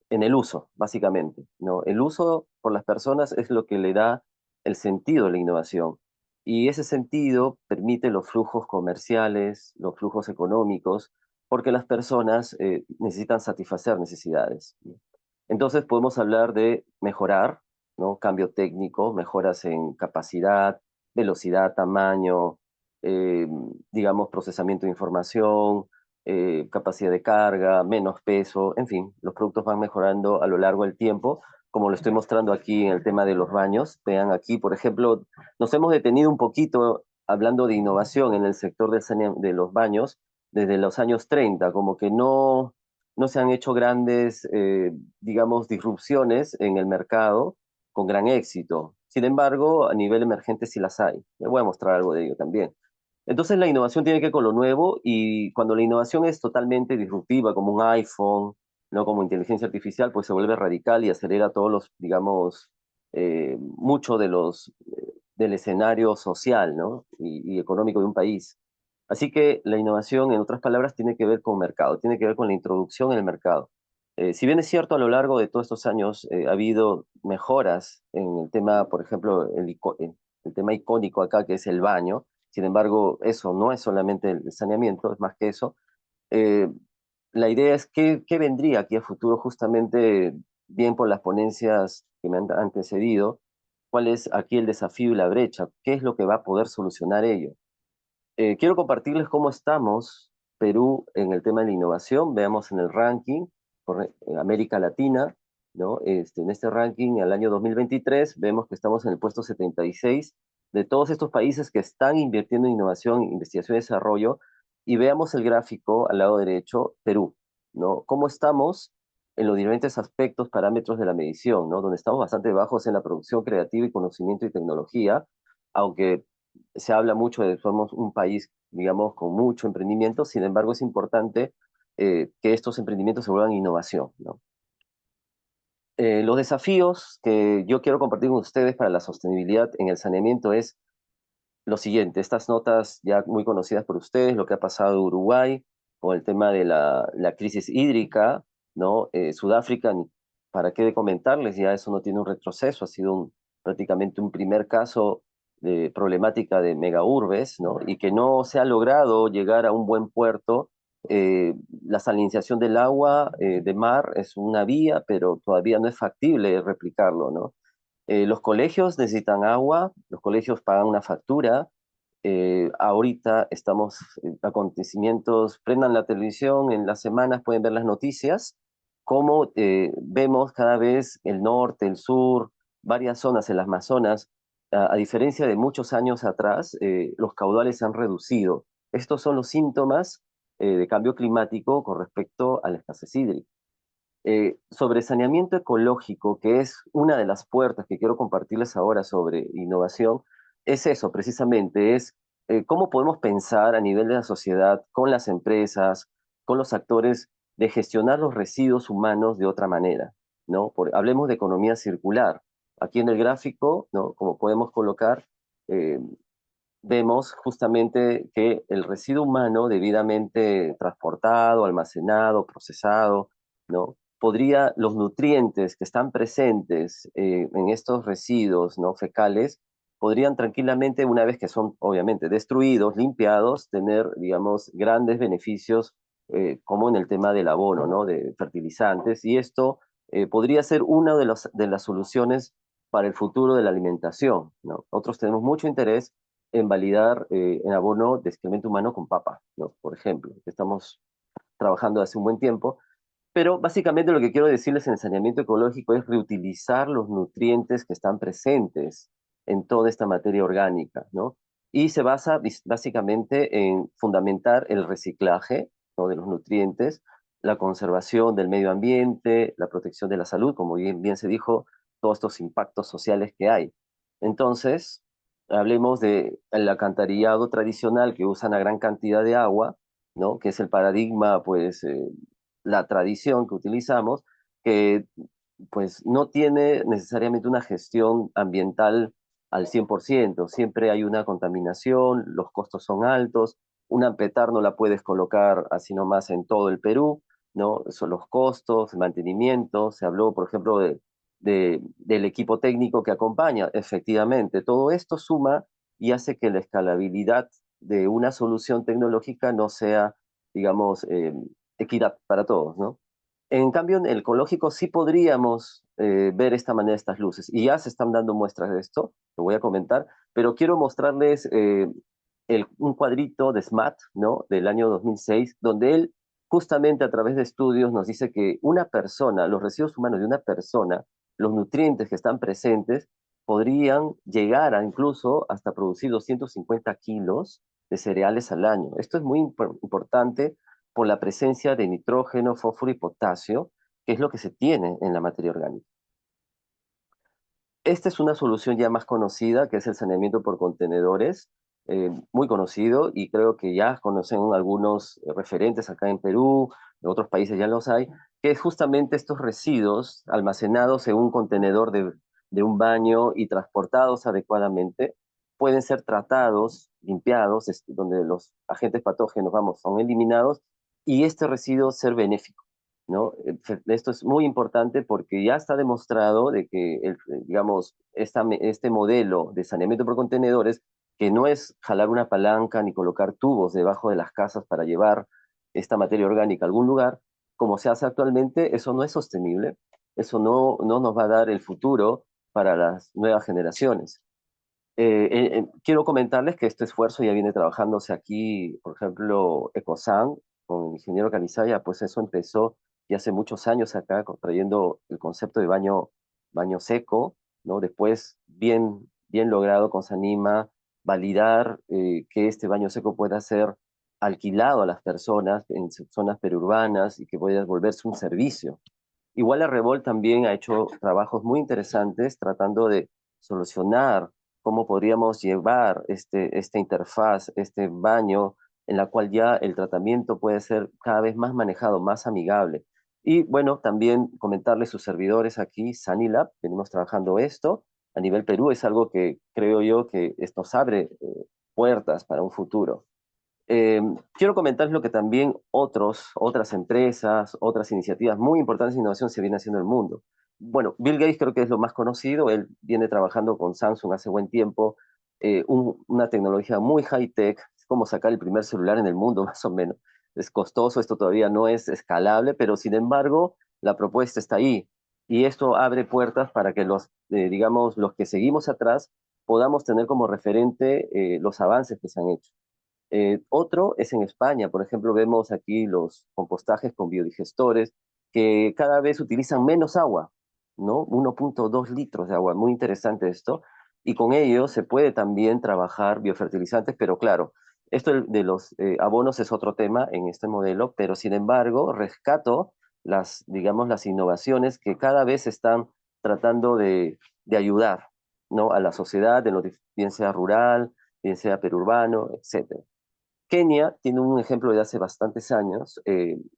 en el uso, básicamente, ¿no? El uso por las personas es lo que le da el sentido de la innovación. Y ese sentido permite los flujos comerciales, los flujos económicos, porque las personas necesitan satisfacer necesidades, ¿no? Entonces podemos hablar de mejorar, ¿no? Cambio técnico, mejoras en capacidad, velocidad, tamaño, eh, digamos, procesamiento de información, capacidad de carga, menos peso, en fin, los productos van mejorando a lo largo del tiempo, como lo estoy mostrando aquí en el tema de los baños. Vean aquí, por ejemplo, nos hemos detenido un poquito hablando de innovación en el sector de los baños desde los años 30, como que no se han hecho grandes, digamos, disrupciones en el mercado con gran éxito. Sin embargo, a nivel emergente sí las hay. Le voy a mostrar algo de ello también. Entonces la innovación tiene que ver con lo nuevo, y cuando la innovación es totalmente disruptiva, como un iPhone, no como inteligencia artificial, pues se vuelve radical y acelera todos los, digamos, mucho del escenario social, ¿no? Y económico de un país. Así que la innovación, en otras palabras, tiene que ver con mercado, tiene que ver con la introducción en el mercado. Si bien es cierto, a lo largo de todos estos años ha habido mejoras en el tema, por ejemplo, el tema icónico acá, que es el baño. Sin embargo, eso no es solamente el saneamiento, es más que eso. Eh, la idea es qué vendría aquí a futuro, justamente bien por las ponencias que me han antecedido, cuál es aquí el desafío y la brecha, qué es lo que va a poder solucionar ello. Quiero compartirles cómo estamos, Perú, en el tema de la innovación. Veamos en el ranking, en América Latina, ¿no? En este ranking, al año 2023, vemos que estamos en el puesto 76 de todos estos países que están invirtiendo en innovación, investigación y desarrollo. Y veamos el gráfico al lado derecho, Perú, ¿no? ¿Cómo estamos en los diferentes aspectos, parámetros de la medición, ¿no? Donde estamos bastante bajos en la producción creativa y conocimiento y tecnología, aunque se habla mucho de que somos un país, digamos, con mucho emprendimiento. Sin embargo, es importante que estos emprendimientos se vuelvan innovación, ¿no? Los desafíos que yo quiero compartir con ustedes para la sostenibilidad en el saneamiento es lo siguiente: estas notas ya muy conocidas por ustedes, lo que ha pasado en Uruguay con el tema de la crisis hídrica, ¿no? Sudáfrica, ¿para qué comentarles? Ya eso no tiene un retroceso, ha sido prácticamente un primer caso de problemática de megaurbes, ¿no? Y que no se ha logrado llegar a un buen puerto. La salinización del agua de mar es una vía, pero todavía no es factible replicarlo, ¿no? Los colegios necesitan agua, los colegios pagan una factura. Ahorita estamos en acontecimientos, prendan la televisión, en las semanas pueden ver las noticias, cómo vemos cada vez el norte, el sur, varias zonas en las Amazonas. A diferencia de muchos años atrás, los caudales se han reducido. Estos son los síntomas de cambio climático con respecto a la escasez hídrica. Sobre saneamiento ecológico, que es una de las puertas que quiero compartirles ahora sobre innovación, es eso precisamente, es cómo podemos pensar a nivel de la sociedad, con las empresas, con los actores, de gestionar los residuos humanos de otra manera, ¿no? Hablemos de economía circular. Aquí en el gráfico, ¿no? Como podemos colocar, eh, vemos justamente que el residuo humano debidamente transportado, almacenado, procesado, ¿no? Los nutrientes que están presentes en estos residuos, ¿no? Fecales, podrían tranquilamente, una vez que son obviamente destruidos, limpiados, tener, digamos, grandes beneficios, como en el tema del abono, ¿no? De fertilizantes, y esto podría ser una de las soluciones para el futuro de la alimentación, ¿no? Nosotros tenemos mucho interés en validar en abono de excremento humano con papa, ¿no? Por ejemplo, que estamos trabajando hace un buen tiempo. Pero básicamente lo que quiero decirles en el saneamiento ecológico es reutilizar los nutrientes que están presentes en toda esta materia orgánica, ¿no? Y se basa básicamente en fundamentar el reciclaje, ¿no? De los nutrientes, la conservación del medio ambiente, la protección de la salud, como bien se dijo, todos estos impactos sociales que hay. Entonces, hablemos del alcantarillado tradicional, que usa una gran cantidad de agua, ¿no? Que es el paradigma, pues, la tradición que utilizamos, que pues no tiene necesariamente una gestión ambiental al 100%. Siempre hay una contaminación, los costos son altos, una ampetar no la puedes colocar así nomás en todo el Perú, ¿no? Son los costos, el mantenimiento. Se habló, por ejemplo, del equipo técnico que acompaña. Efectivamente, todo esto suma y hace que la escalabilidad de una solución tecnológica no sea, digamos, equidad para todos, ¿no? En cambio, en el ecológico sí podríamos ver esta manera estas luces, y ya se están dando muestras de esto, lo voy a comentar, pero quiero mostrarles un cuadrito de SMAT, ¿no? Del año 2006, donde él justamente a través de estudios nos dice que una persona, los residuos humanos de una persona, los nutrientes que están presentes, podrían llegar a incluso hasta producir 250 kilos de cereales al año. Esto es muy importante por la presencia de nitrógeno, fósforo y potasio, que es lo que se tiene en la materia orgánica. Esta es una solución ya más conocida, que es el saneamiento por contenedores, muy conocido, y creo que ya conocen algunos referentes acá en Perú, en otros países ya los hay, que es justamente estos residuos almacenados en un contenedor de un baño y transportados adecuadamente, pueden ser tratados, limpiados, donde los agentes patógenos, vamos, son eliminados, y este residuo ser benéfico, ¿no? Esto es muy importante porque ya está demostrado de que, digamos, este modelo de saneamiento por contenedores, que no es jalar una palanca ni colocar tubos debajo de las casas para llevar esta materia orgánica a algún lugar, como se hace actualmente, eso no es sostenible, eso no nos va a dar el futuro para las nuevas generaciones. Quiero comentarles que este esfuerzo ya viene trabajándose aquí, por ejemplo, Ecosan, con el ingeniero Calizaya, pues eso empezó ya hace muchos años acá, trayendo el concepto de baño seco, ¿no? Después, bien logrado con Sanima, validar que este baño seco pueda ser alquilado a las personas en zonas perurbanas y que pueda volverse un servicio. Igual la Revol también ha hecho trabajos muy interesantes tratando de solucionar cómo podríamos llevar esta interfaz, este baño, en la cual ya el tratamiento puede ser cada vez más manejado, más amigable. Y bueno, también comentarles sus servidores aquí, Sanilab, venimos trabajando esto. A nivel Perú es algo que creo yo que esto nos abre puertas para un futuro. Quiero comentarles lo que también otras empresas, otras iniciativas muy importantes de innovación se viene haciendo en el mundo. Bueno, Bill Gates creo que es lo más conocido, él viene trabajando con Samsung hace buen tiempo, una tecnología muy high-tech, es como sacar el primer celular en el mundo más o menos. Es costoso, esto todavía no es escalable, pero sin embargo la propuesta está ahí. Y esto abre puertas para que digamos, los que seguimos atrás podamos tener como referente los avances que se han hecho. Otro es en España, por ejemplo, vemos aquí los compostajes con biodigestores que cada vez utilizan menos agua, ¿no? 1.2 litros de agua, muy interesante esto. Y con ello se puede también trabajar biofertilizantes, pero claro, esto de los abonos es otro tema en este modelo, pero sin embargo rescato digamos, las innovaciones que cada vez están tratando de ayudar, ¿no? A la sociedad, bien sea rural, bien sea perurbano, etcétera. Kenia tiene un ejemplo de hace bastantes años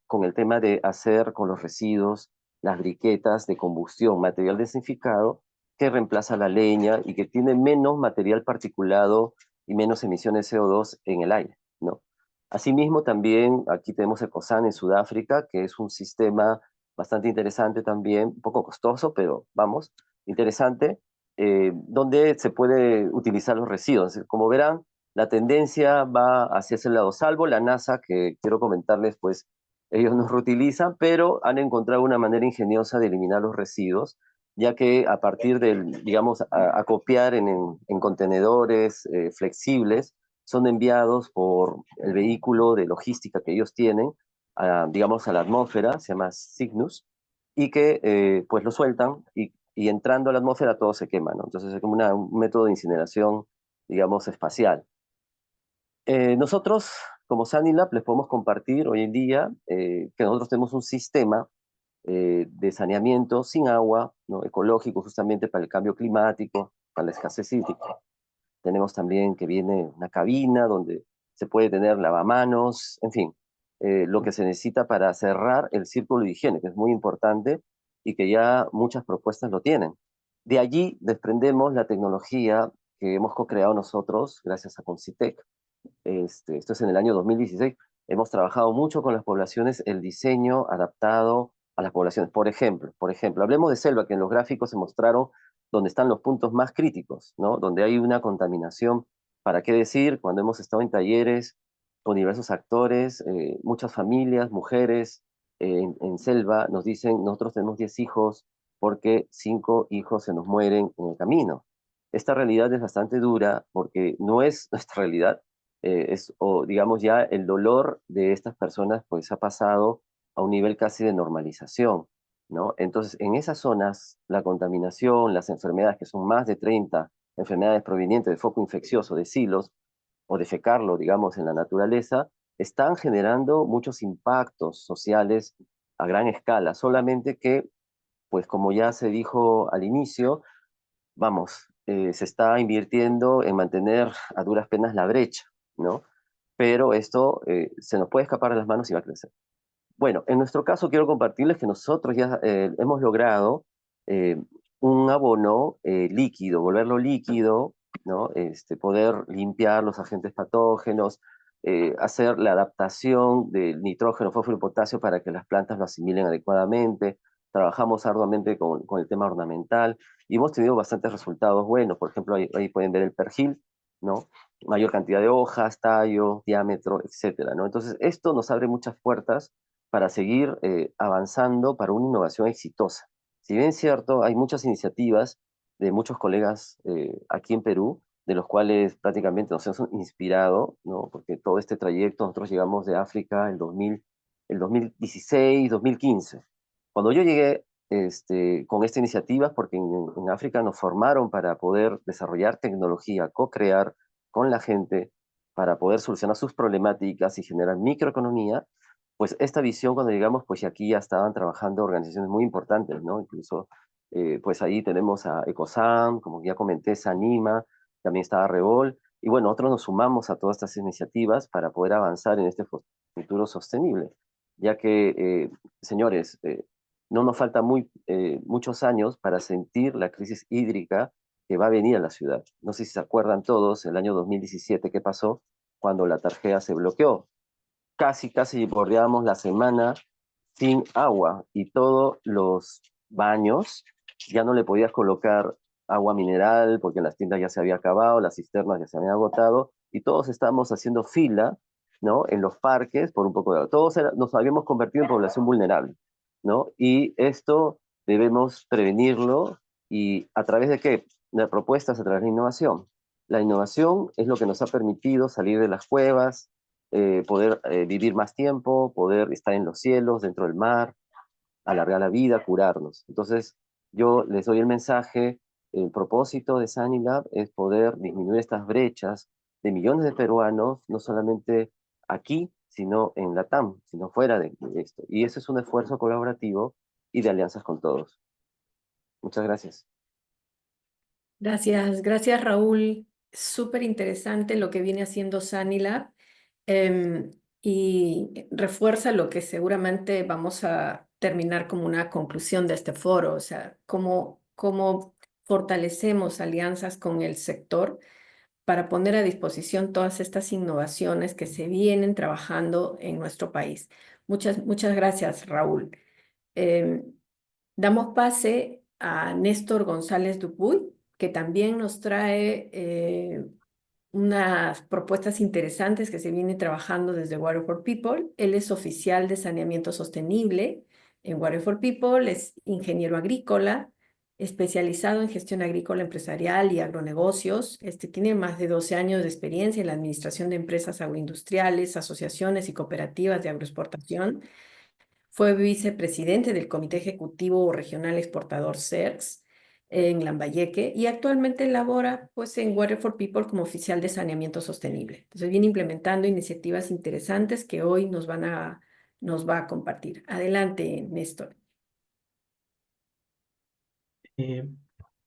con el tema de hacer con los residuos las briquetas de combustión, material desinficado que reemplaza la leña y que tiene menos material particulado y menos emisiones de CO2 en el aire, ¿no? Asimismo, también aquí tenemos Ecosan en Sudáfrica, que es un sistema bastante interesante también, un poco costoso, pero vamos, interesante, donde se puede utilizar los residuos. Como verán, la tendencia va hacia ese lado, salvo la NASA, que quiero comentarles, pues ellos no reutilizan, pero han encontrado una manera ingeniosa de eliminar los residuos, ya que a partir del, digamos, acopiar en contenedores flexibles, son enviados por el vehículo de logística que ellos tienen, digamos, a la atmósfera, se llama Cygnus, y que pues lo sueltan y entrando a la atmósfera todo se quema, ¿no? Entonces es como un método de incineración, digamos, espacial. Nosotros, como Sanilab, les podemos compartir hoy en día que nosotros tenemos un sistema de saneamiento sin agua, ¿no? Ecológico, justamente para el cambio climático, para la escasez hídrica. Tenemos también que viene una cabina donde se puede tener lavamanos, en fin, lo que se necesita para cerrar el círculo de higiene, que es muy importante y que ya muchas propuestas lo tienen. De allí desprendemos la tecnología que hemos co-creado nosotros, gracias a Concitec. Esto es en el año 2016. Hemos trabajado mucho con las poblaciones, el diseño adaptado a las poblaciones. Por ejemplo, hablemos de selva, que en los gráficos se mostraron donde están los puntos más críticos, ¿no? Donde hay una contaminación. ¿Para qué decir? Cuando hemos estado en talleres con diversos actores, muchas familias, mujeres, en selva nos dicen, nosotros tenemos 10 hijos porque 5 hijos se nos mueren en el camino. Esta realidad es bastante dura porque no es nuestra realidad, o digamos ya el dolor de estas personas pues ha pasado a un nivel casi de normalización, ¿no? Entonces, en esas zonas, la contaminación, las enfermedades, que son más de 30 enfermedades provenientes de foco infeccioso, de silos, o defecarlo, digamos, en la naturaleza, están generando muchos impactos sociales a gran escala, solamente que, pues como ya se dijo al inicio, vamos, se está invirtiendo en mantener a duras penas la brecha, ¿no? Pero esto se nos puede escapar de las manos y va a crecer. Bueno, en nuestro caso quiero compartirles que nosotros ya hemos logrado eh, un abono líquido, volverlo líquido, ¿no? Poder limpiar los agentes patógenos, hacer la adaptación del nitrógeno, fósforo y potasio para que las plantas lo asimilen adecuadamente. Trabajamos arduamente con el tema ornamental y hemos tenido bastantes resultados buenos. Por ejemplo, ahí pueden ver el perjil, ¿no? Mayor cantidad de hojas, tallo, diámetro, etcétera, ¿no? Entonces, esto nos abre muchas puertas para seguir avanzando para una innovación exitosa. Si bien es cierto, hay muchas iniciativas de muchos colegas aquí en Perú, de los cuales prácticamente nos hemos inspirado, ¿no? Porque todo este trayecto, nosotros llegamos de África el 2016, 2015. Cuando yo llegué con esta iniciativa, porque en África nos formaron para poder desarrollar tecnología, co-crear con la gente, para poder solucionar sus problemáticas y generar microeconomía, pues esta visión cuando llegamos, pues aquí ya estaban trabajando organizaciones muy importantes, ¿no? Incluso, pues ahí tenemos a Ecosam, como ya comenté, Sanima, también estaba Revol, y bueno, nosotros nos sumamos a todas estas iniciativas para poder avanzar en este futuro sostenible, ya que, señores, no nos falta muchos años para sentir la crisis hídrica que va a venir a la ciudad. No sé si se acuerdan todos, el año 2017, ¿qué pasó? Cuando la Tarjea se bloqueó, casi bordeábamos la semana sin agua y todos los baños ya no le podías colocar agua mineral porque en las tiendas ya se había acabado, las cisternas ya se habían agotado y todos estábamos haciendo fila, ¿no? En los parques por un poco de agua. Nos habíamos convertido en población vulnerable, ¿no? Y esto debemos prevenirlo y a través de qué? De propuestas, a través de innovación. La innovación es lo que nos ha permitido salir de las cuevas, poder vivir más tiempo, poder estar en los cielos, dentro del mar, alargar la vida, curarnos. Entonces, yo les doy el mensaje, el propósito de Sanilab es poder disminuir estas brechas de millones de peruanos, no solamente aquí, sino en Latam, sino fuera de esto. Y eso es un esfuerzo colaborativo y de alianzas con todos. Muchas gracias. Gracias Raúl. Súper interesante lo que viene haciendo Sanilab. Y refuerza lo que seguramente vamos a terminar como una conclusión de este foro, o sea, cómo fortalecemos alianzas con el sector para poner a disposición todas estas innovaciones que se vienen trabajando en nuestro país. Muchas gracias, Raúl. Em, Damos pase a Néstor González Dupuy, que también nos trae unas propuestas interesantes que se viene trabajando desde Water for People. Él es oficial de saneamiento sostenible en Water for People, es ingeniero agrícola, especializado en gestión agrícola empresarial y agronegocios. Tiene más de 12 años de experiencia en la administración de empresas agroindustriales, asociaciones y cooperativas de agroexportación. Fue vicepresidente del Comité Ejecutivo Regional Exportador CERX en Lambayeque y actualmente labora pues, en Water for People como oficial de saneamiento sostenible. Entonces viene implementando iniciativas interesantes que hoy nos va a compartir. Adelante, Néstor.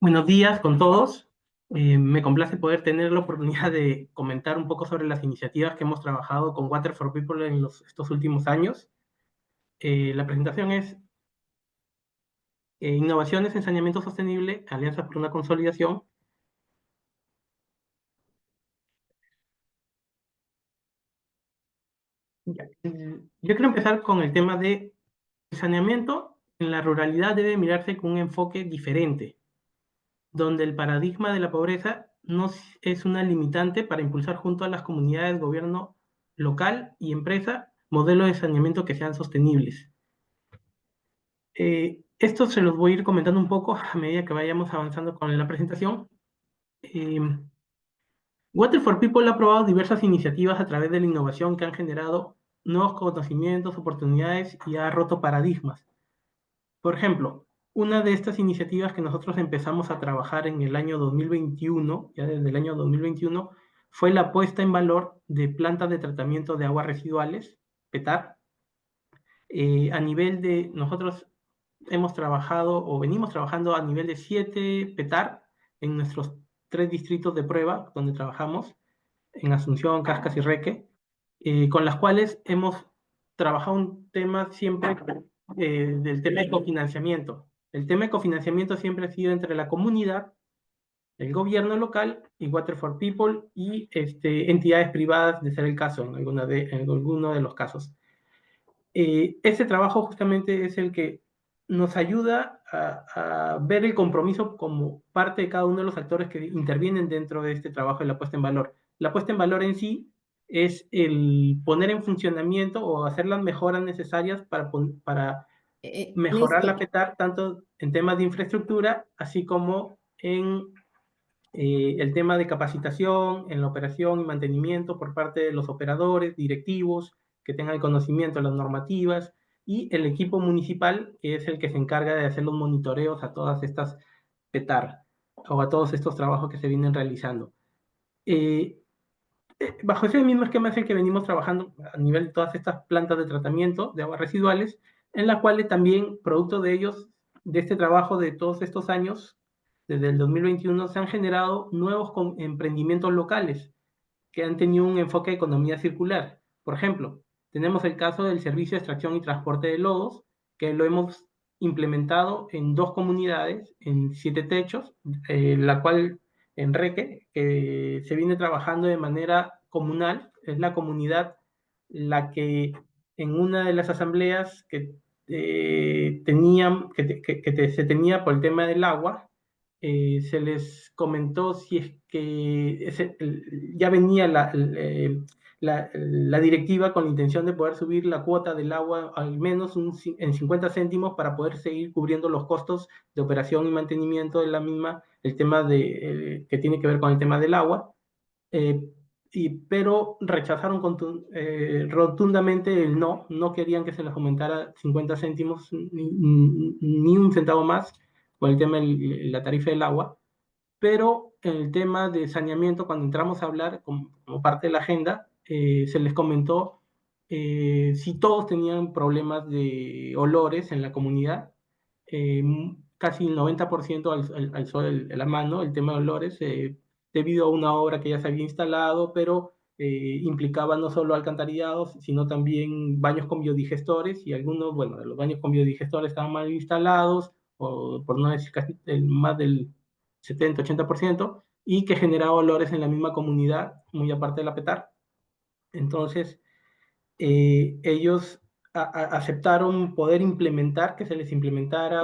Buenos días con todos. Me complace poder tener la oportunidad de comentar un poco sobre las iniciativas que hemos trabajado con Water for People en estos últimos años. La presentación es Innovaciones en Saneamiento Sostenible, Alianzas por una Consolidación. Yo quiero empezar con el tema de saneamiento. En la ruralidad debe mirarse con un enfoque diferente, donde el paradigma de la pobreza no es una limitante para impulsar junto a las comunidades, gobierno local y empresa modelos de saneamiento que sean sostenibles. Esto se los voy a ir comentando un poco a medida que vayamos avanzando con la presentación. Water for People ha probado diversas iniciativas a través de la innovación que han generado nuevos conocimientos, oportunidades y ha roto paradigmas. Por ejemplo, una de estas iniciativas que nosotros empezamos a trabajar en el año 2021, ya desde el año 2021, fue la puesta en valor de plantas de tratamiento de aguas residuales, PETAR. A nivel de, nosotros hemos trabajado o venimos trabajando a nivel de 7 PETAR en nuestros 3 distritos de prueba donde trabajamos, en Asunción, Cascas y Reque, con las cuales hemos trabajado un tema siempre del tema de cofinanciamiento. El tema de cofinanciamiento siempre ha sido entre la comunidad, el gobierno local y Water for People y entidades privadas, de ser el caso, en alguno de los casos. Ese trabajo justamente es el que nos ayuda a ver el compromiso como parte de cada uno de los actores que intervienen dentro de este trabajo de la puesta en valor. La puesta en valor en sí es el poner en funcionamiento o hacer las mejoras necesarias para mejorar la Néstor, PETAR, tanto en temas de infraestructura, así como en el tema de capacitación en la operación y mantenimiento por parte de los operadores, directivos, que tengan el conocimiento de las normativas, y el equipo municipal, que es el que se encarga de hacer los monitoreos a todas estas PETAR o a todos estos trabajos que se vienen realizando. Eh, Bajo ese mismo esquema es el que venimos trabajando a nivel de todas estas plantas de tratamiento de aguas residuales, en las cuales también, producto de ellos, de este trabajo de todos estos años, desde el 2021, se han generado nuevos emprendimientos locales que han tenido un enfoque de economía circular. Por ejemplo, tenemos el caso del servicio de extracción y transporte de lodos, que lo hemos implementado en 2 comunidades, en 7 techos, la cual en Reque, que se viene trabajando de manera comunal, es la comunidad la que en una de las asambleas que se tenía por el tema del agua, se les comentó si es que ya venía la directiva con la intención de poder subir la cuota del agua al menos en 50 céntimos para poder seguir cubriendo los costos de operación y mantenimiento de la misma, el tema que tiene que ver con el tema del agua. Pero rechazaron rotundamente el no querían que se les aumentara 50 céntimos ni un centavo más por el tema de la tarifa del agua, pero en el tema de saneamiento, cuando entramos a hablar como parte de la agenda, se les comentó si todos tenían problemas de olores en la comunidad, casi el 90% alzó la mano el tema de olores, debido a una obra que ya se había instalado, pero implicaba no solo alcantarillados, sino también baños con biodigestores, y algunos, bueno, de los baños con biodigestores estaban mal instalados, o por no decir casi más del 70-80%, y que generaba olores en la misma comunidad, muy aparte de la PETAR. Entonces, ellos aceptaron poder implementar, que se les implementara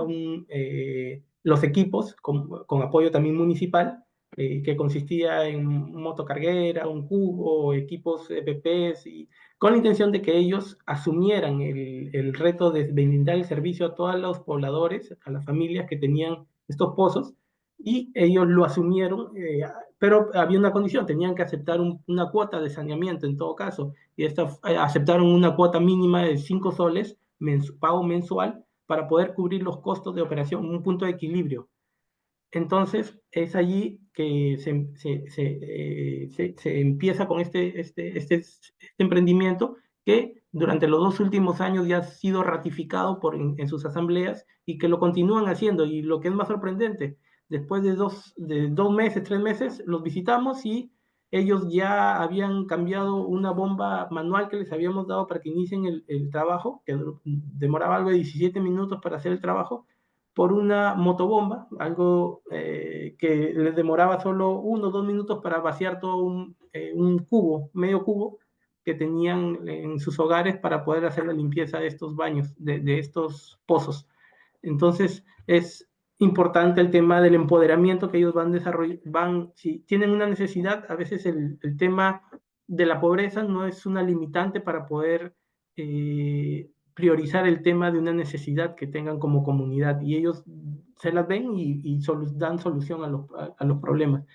los equipos con apoyo también municipal, que consistía en motocarguera, un cubo, equipos EPPs, y con la intención de que ellos asumieran el reto de brindar el servicio a todos los pobladores, a las familias que tenían estos pozos, y ellos lo asumieron, pero había una condición: tenían que aceptar una cuota de saneamiento en todo caso, y aceptaron una cuota mínima de 5 soles, pago mensual, para poder cubrir los costos de operación, un punto de equilibrio. Entonces, es allí que se empieza con este emprendimiento, que durante los 2 últimos años ya ha sido ratificado en sus asambleas, y que lo continúan haciendo. Y lo que es más sorprendente, después de 2 meses, 3 meses, los visitamos y ellos ya habían cambiado una bomba manual que les habíamos dado para que inicien el trabajo, que demoraba algo de 17 minutos para hacer el trabajo, por una motobomba, algo que les demoraba solo 1 o 2 minutos para vaciar todo un cubo, medio cubo, que tenían en sus hogares para poder hacer la limpieza de estos baños, de estos pozos. Entonces, es importante el tema del empoderamiento que ellos van desarrollando. Si tienen una necesidad, a veces el tema de la pobreza no es una limitante para poder priorizar el tema de una necesidad que tengan como comunidad y ellos se las ven y dan solución a los problemas.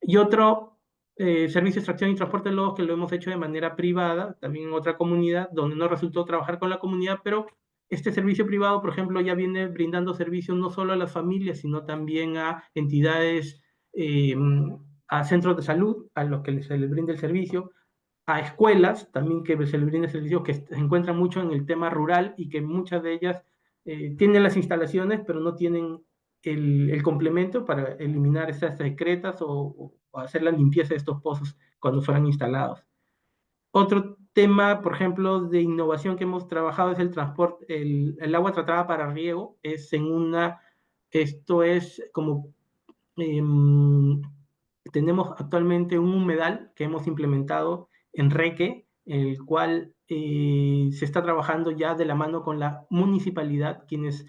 Y otro servicio de extracción y transporte de lodos que lo hemos hecho de manera privada, también en otra comunidad, donde no resultó trabajar con la comunidad, pero este servicio privado, por ejemplo, ya viene brindando servicios no solo a las familias, sino también a entidades, a centros de salud, a los que se les brinda el servicio, a escuelas también que se les brinda servicio, que se encuentran mucho en el tema rural y que muchas de ellas tienen las instalaciones, pero no tienen el complemento para eliminar esas secretas o hacer la limpieza de estos pozos cuando fueran instalados. Otro tema, por ejemplo, de innovación que hemos trabajado es el transporte, el agua tratada para riego, esto es como tenemos actualmente un humedal que hemos implementado en Reque, el cual se está trabajando ya de la mano con la municipalidad, quienes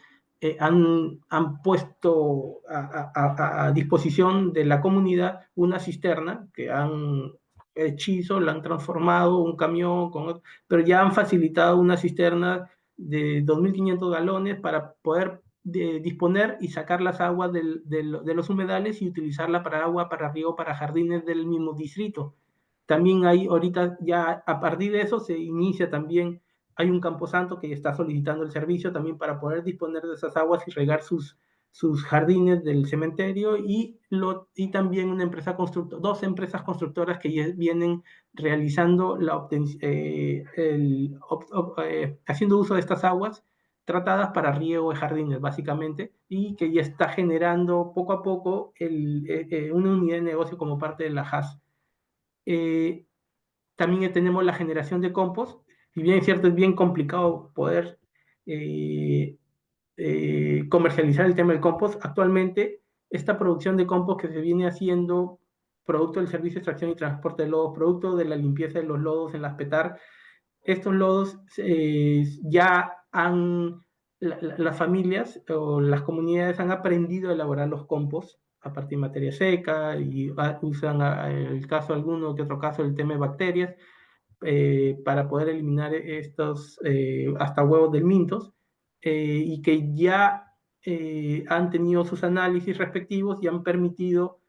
han puesto a disposición de la comunidad una cisterna que han hechizo, la han transformado, un camión, pero ya han facilitado una cisterna de 2.500 galones para poder disponer y sacar las aguas de los humedales y utilizarla para agua, para riego, para jardines del mismo distrito. También hay ahorita ya a partir de eso se inicia también, hay un camposanto que está solicitando el servicio también para poder disponer de esas aguas y regar sus jardines del cementerio y también una empresa dos empresas constructoras que ya vienen realizando haciendo uso de estas aguas tratadas para riego de jardines, básicamente, y que ya está generando poco a poco una unidad de negocio como parte de la HAS. También tenemos la generación de compost. Si bien es cierto, es bien complicado poder comercializar el tema del compost, actualmente esta producción de compost que se viene haciendo, producto del servicio de extracción y transporte de lodos, producto de la limpieza de los lodos en las PETAR, estos lodos ya las familias o las comunidades han aprendido a elaborar los compost a partir de materia seca y usan el caso alguno que otro caso el tema de bacterias para poder eliminar estos hasta huevos del mintos y que ya han tenido sus análisis respectivos y han permitido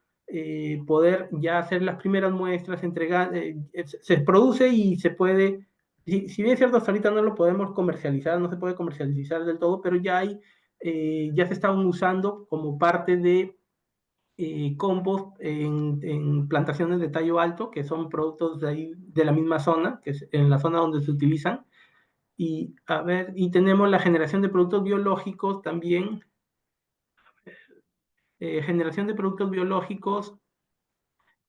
poder ya hacer las primeras muestras, entregar, se produce y se puede, si bien es cierto, hasta ahorita no lo podemos comercializar, no se puede comercializar del todo, pero ya ya se estaban usando como parte de compost en plantaciones de tallo alto, que son productos de ahí, de la misma zona, que es en la zona donde se utilizan. Y, y tenemos la generación de productos biológicos también, generación de productos biológicos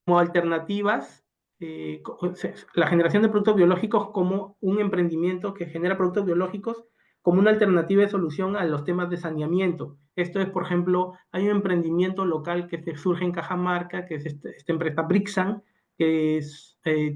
como alternativas, la generación de productos biológicos como un emprendimiento que genera productos biológicos como una alternativa de solución a los temas de saneamiento. Esto es, por ejemplo, hay un emprendimiento local que surge en Cajamarca, que es esta empresa Brixan, que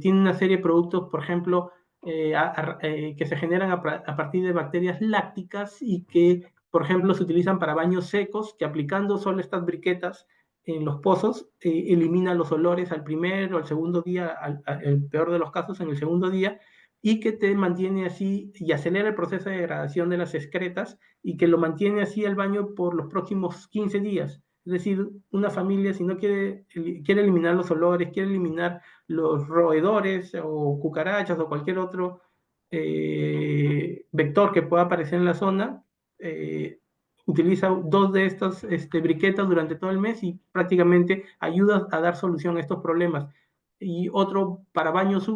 tiene una serie de productos, por ejemplo, que se generan a partir de bacterias lácticas y que, por ejemplo, se utilizan para baños secos, que aplicando solo estas briquetas en los pozos, elimina los olores al primer o al segundo día, el peor de los casos en el segundo día, y que te mantiene así y acelera el proceso de degradación de las excretas y que lo mantiene así el baño por los próximos 15 días. Es decir, una familia si no quiere eliminar los olores, quiere eliminar los roedores o cucarachas o cualquier otro vector que pueda aparecer en la zona, utiliza dos de estas briquetas durante todo el mes y prácticamente ayuda a dar solución a estos problemas. Y otro para baños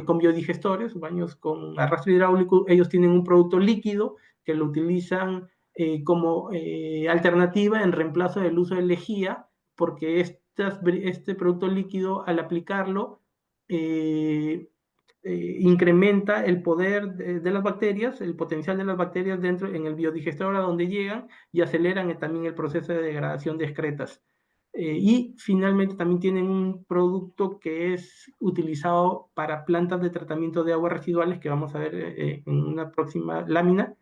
con biodigestores, baños con arrastre hidráulico, ellos tienen un producto líquido que lo utilizan como alternativa en reemplazo del uso de lejía, porque este producto líquido al aplicarlo incrementa el poder de las bacterias, el potencial de las bacterias dentro en el biodigestor a donde llegan y aceleran también el proceso de degradación de excretas. Y finalmente también tienen un producto que es utilizado para plantas de tratamiento de aguas residuales que vamos a ver en una próxima lámina.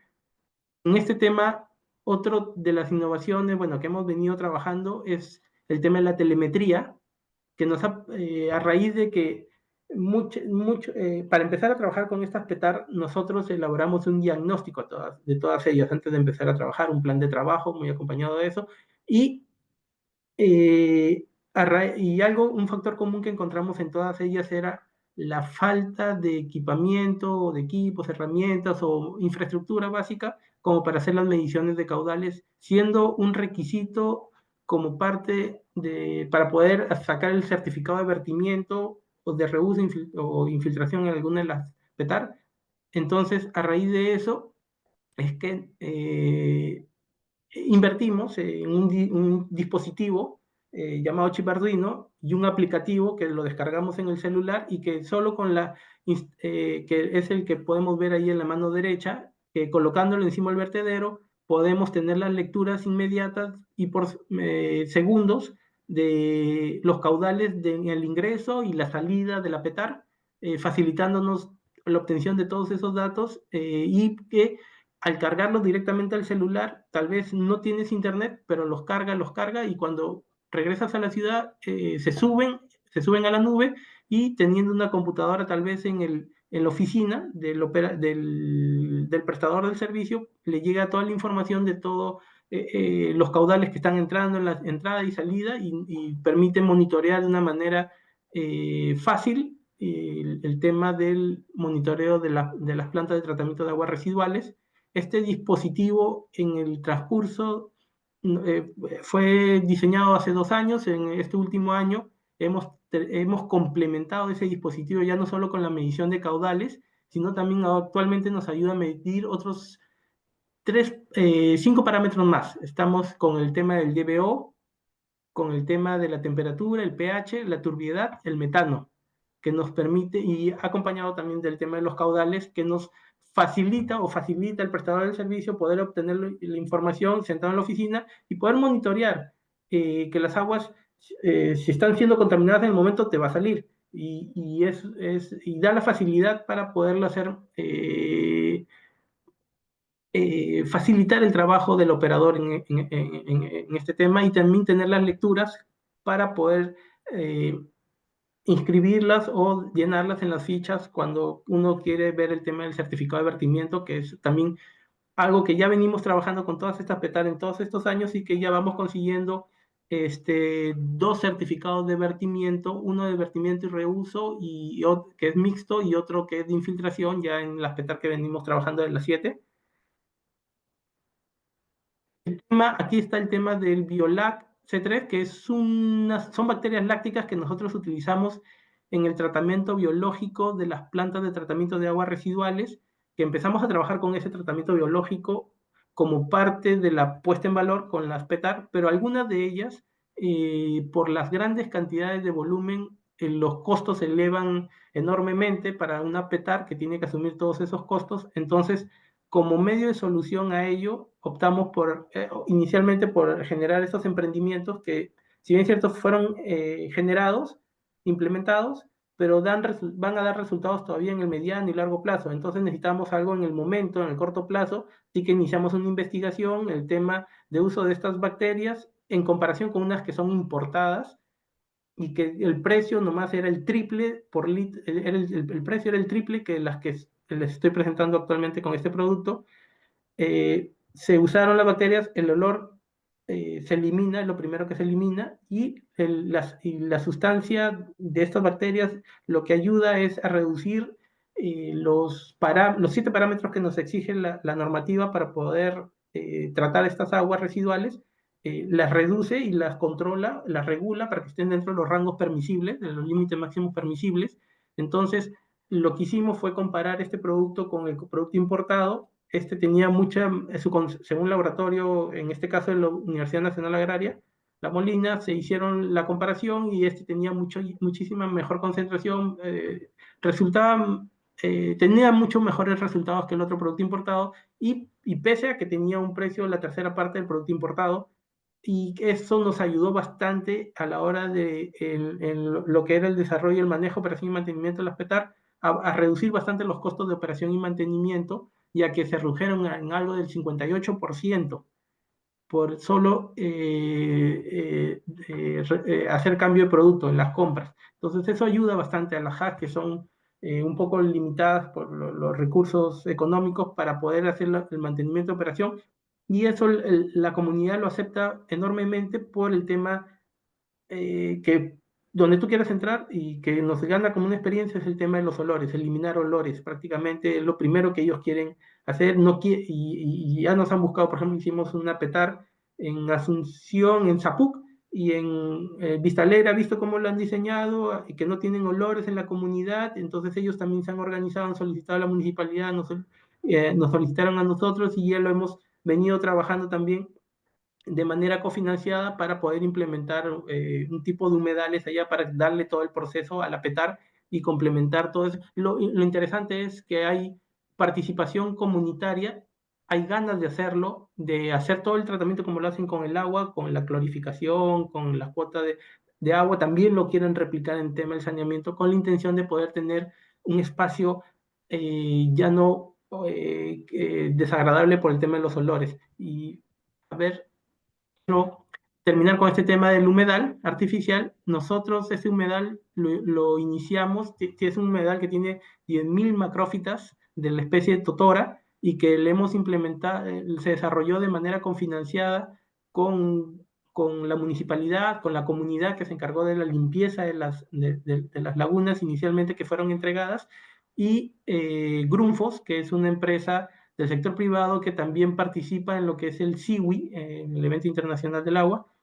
En este tema, otro de las innovaciones, bueno, que hemos venido trabajando es el tema de la telemetría, que a raíz de que para empezar a trabajar con estas PETAR, nosotros elaboramos un diagnóstico de todas ellas antes de empezar a trabajar, un plan de trabajo muy acompañado de eso, y un factor común que encontramos en todas ellas era la falta de equipamiento, de equipos, herramientas o infraestructura básica como para hacer las mediciones de caudales, siendo un requisito como parte para poder sacar el certificado de vertimiento o de reuso o infiltración en alguna de las PETAR. Entonces, a raíz de eso, es que invertimos en un dispositivo llamado chip Arduino y un aplicativo que lo descargamos en el celular y que solo que es el que podemos ver ahí en la mano derecha, que colocándolo encima del vertedero podemos tener las lecturas inmediatas y por segundos de los caudales del ingreso y la salida de la PETAR, facilitándonos la obtención de todos esos datos y que al cargarlos directamente al celular, tal vez no tienes internet, pero los carga y cuando regresas a la ciudad se suben a la nube y teniendo una computadora tal vez en la oficina del prestador del servicio, le llega toda la información de todos los caudales que están entrando en la entrada y salida y permite monitorear de una manera fácil el tema del monitoreo de las plantas de tratamiento de aguas residuales. Este dispositivo en el transcurso fue diseñado hace 2 años, en este último año hemos complementado ese dispositivo ya no solo con la medición de caudales, sino también actualmente nos ayuda a medir otros 5 parámetros más. Estamos con el tema del DBO, con el tema de la temperatura, el pH, la turbiedad, el metano, que nos permite, y acompañado también del tema de los caudales, que nos facilita al prestador del servicio poder obtener la información sentado en la oficina y poder monitorear que las aguas, si están siendo contaminadas en el momento, te va a salir. Y da la facilidad para poderlo hacer, facilitar el trabajo del operador en este tema y también tener las lecturas para poder inscribirlas o llenarlas en las fichas cuando uno quiere ver el tema del certificado de vertimiento, que es también algo que ya venimos trabajando con todas estas PETAR en todos estos años y que ya vamos consiguiendo 2 certificados de vertimiento, uno de vertimiento y reuso que es mixto y otro que es de infiltración ya en las PETAR que venimos trabajando en las 7. Aquí está el tema del Biolac C3, que son bacterias lácticas que nosotros utilizamos en el tratamiento biológico de las plantas de tratamiento de aguas residuales, que empezamos a trabajar con ese tratamiento biológico como parte de la puesta en valor con las PETAR, pero algunas de ellas, por las grandes cantidades de volumen, los costos se elevan enormemente para una PETAR que tiene que asumir todos esos costos. Entonces, como medio de solución a ello, optamos inicialmente por generar estos emprendimientos que, si bien es cierto, fueron generados, implementados, pero van a dar resultados todavía en el mediano y largo plazo. Entonces necesitamos algo en el momento, en el corto plazo, así que iniciamos una investigación, el tema de uso de estas bacterias en comparación con unas que son importadas y que el precio nomás era el triple por litro, el precio era el triple que las que les estoy presentando actualmente con este producto. Se usaron las bacterias, el olor se elimina, es lo primero que se elimina, y la sustancia de estas bacterias lo que ayuda es a reducir los 7 parámetros que nos exige la normativa para poder tratar estas aguas residuales, las reduce y las controla, las regula para que estén dentro de los rangos permisibles, de los límites máximos permisibles. Entonces, lo que hicimos fue comparar este producto con el producto importado. Este tenía según el laboratorio, en este caso de la Universidad Nacional Agraria, La Molina, se hicieron la comparación y este tenía muchísima mejor concentración, tenía mucho mejores resultados que el otro producto importado y pese a que tenía un precio la tercera parte del producto importado, y eso nos ayudó bastante a la hora de lo que era el desarrollo, el manejo, operación y mantenimiento de las PETAR, a reducir bastante los costos de operación y mantenimiento, ya que se redujeron en algo del 58%. por solo hacer cambio de producto en las compras. Entonces eso ayuda bastante a las HAS, que son un poco limitadas por los recursos económicos para poder hacer el mantenimiento de operación, y eso la comunidad lo acepta enormemente por el tema que donde tú quieras entrar y que nos gana como una experiencia es el tema de los olores, eliminar olores, prácticamente es lo primero que ellos quieren hacer, y ya nos han buscado, por ejemplo, hicimos una petar en Asunción, en Zapuc, y en Vista Alegre, ha visto cómo lo han diseñado, que no tienen olores en la comunidad, entonces ellos también se han organizado, han solicitado a la municipalidad, nos solicitaron a nosotros y ya lo hemos venido trabajando también de manera cofinanciada para poder implementar un tipo de humedales allá para darle todo el proceso a la petar y complementar todo eso. Lo interesante es que hay participación comunitaria, hay ganas de hacerlo, de hacer todo el tratamiento como lo hacen con el agua, con la clorificación, con la cuota de agua, también lo quieren replicar en tema del saneamiento con la intención de poder tener un espacio ya no desagradable por el tema de los olores. Y a ver, terminar con este tema del humedal artificial. Nosotros ese humedal lo iniciamos, es un humedal que tiene 10.000 macrófitas de la especie de totora y que le hemos implementado, se desarrolló de manera cofinanciada con la municipalidad, con la comunidad que se encargó de la limpieza de las lagunas inicialmente que fueron entregadas, y Grundfos, que es una empresa del sector privado que también participa en lo que es el SIWI, en el Evento Internacional del Agua,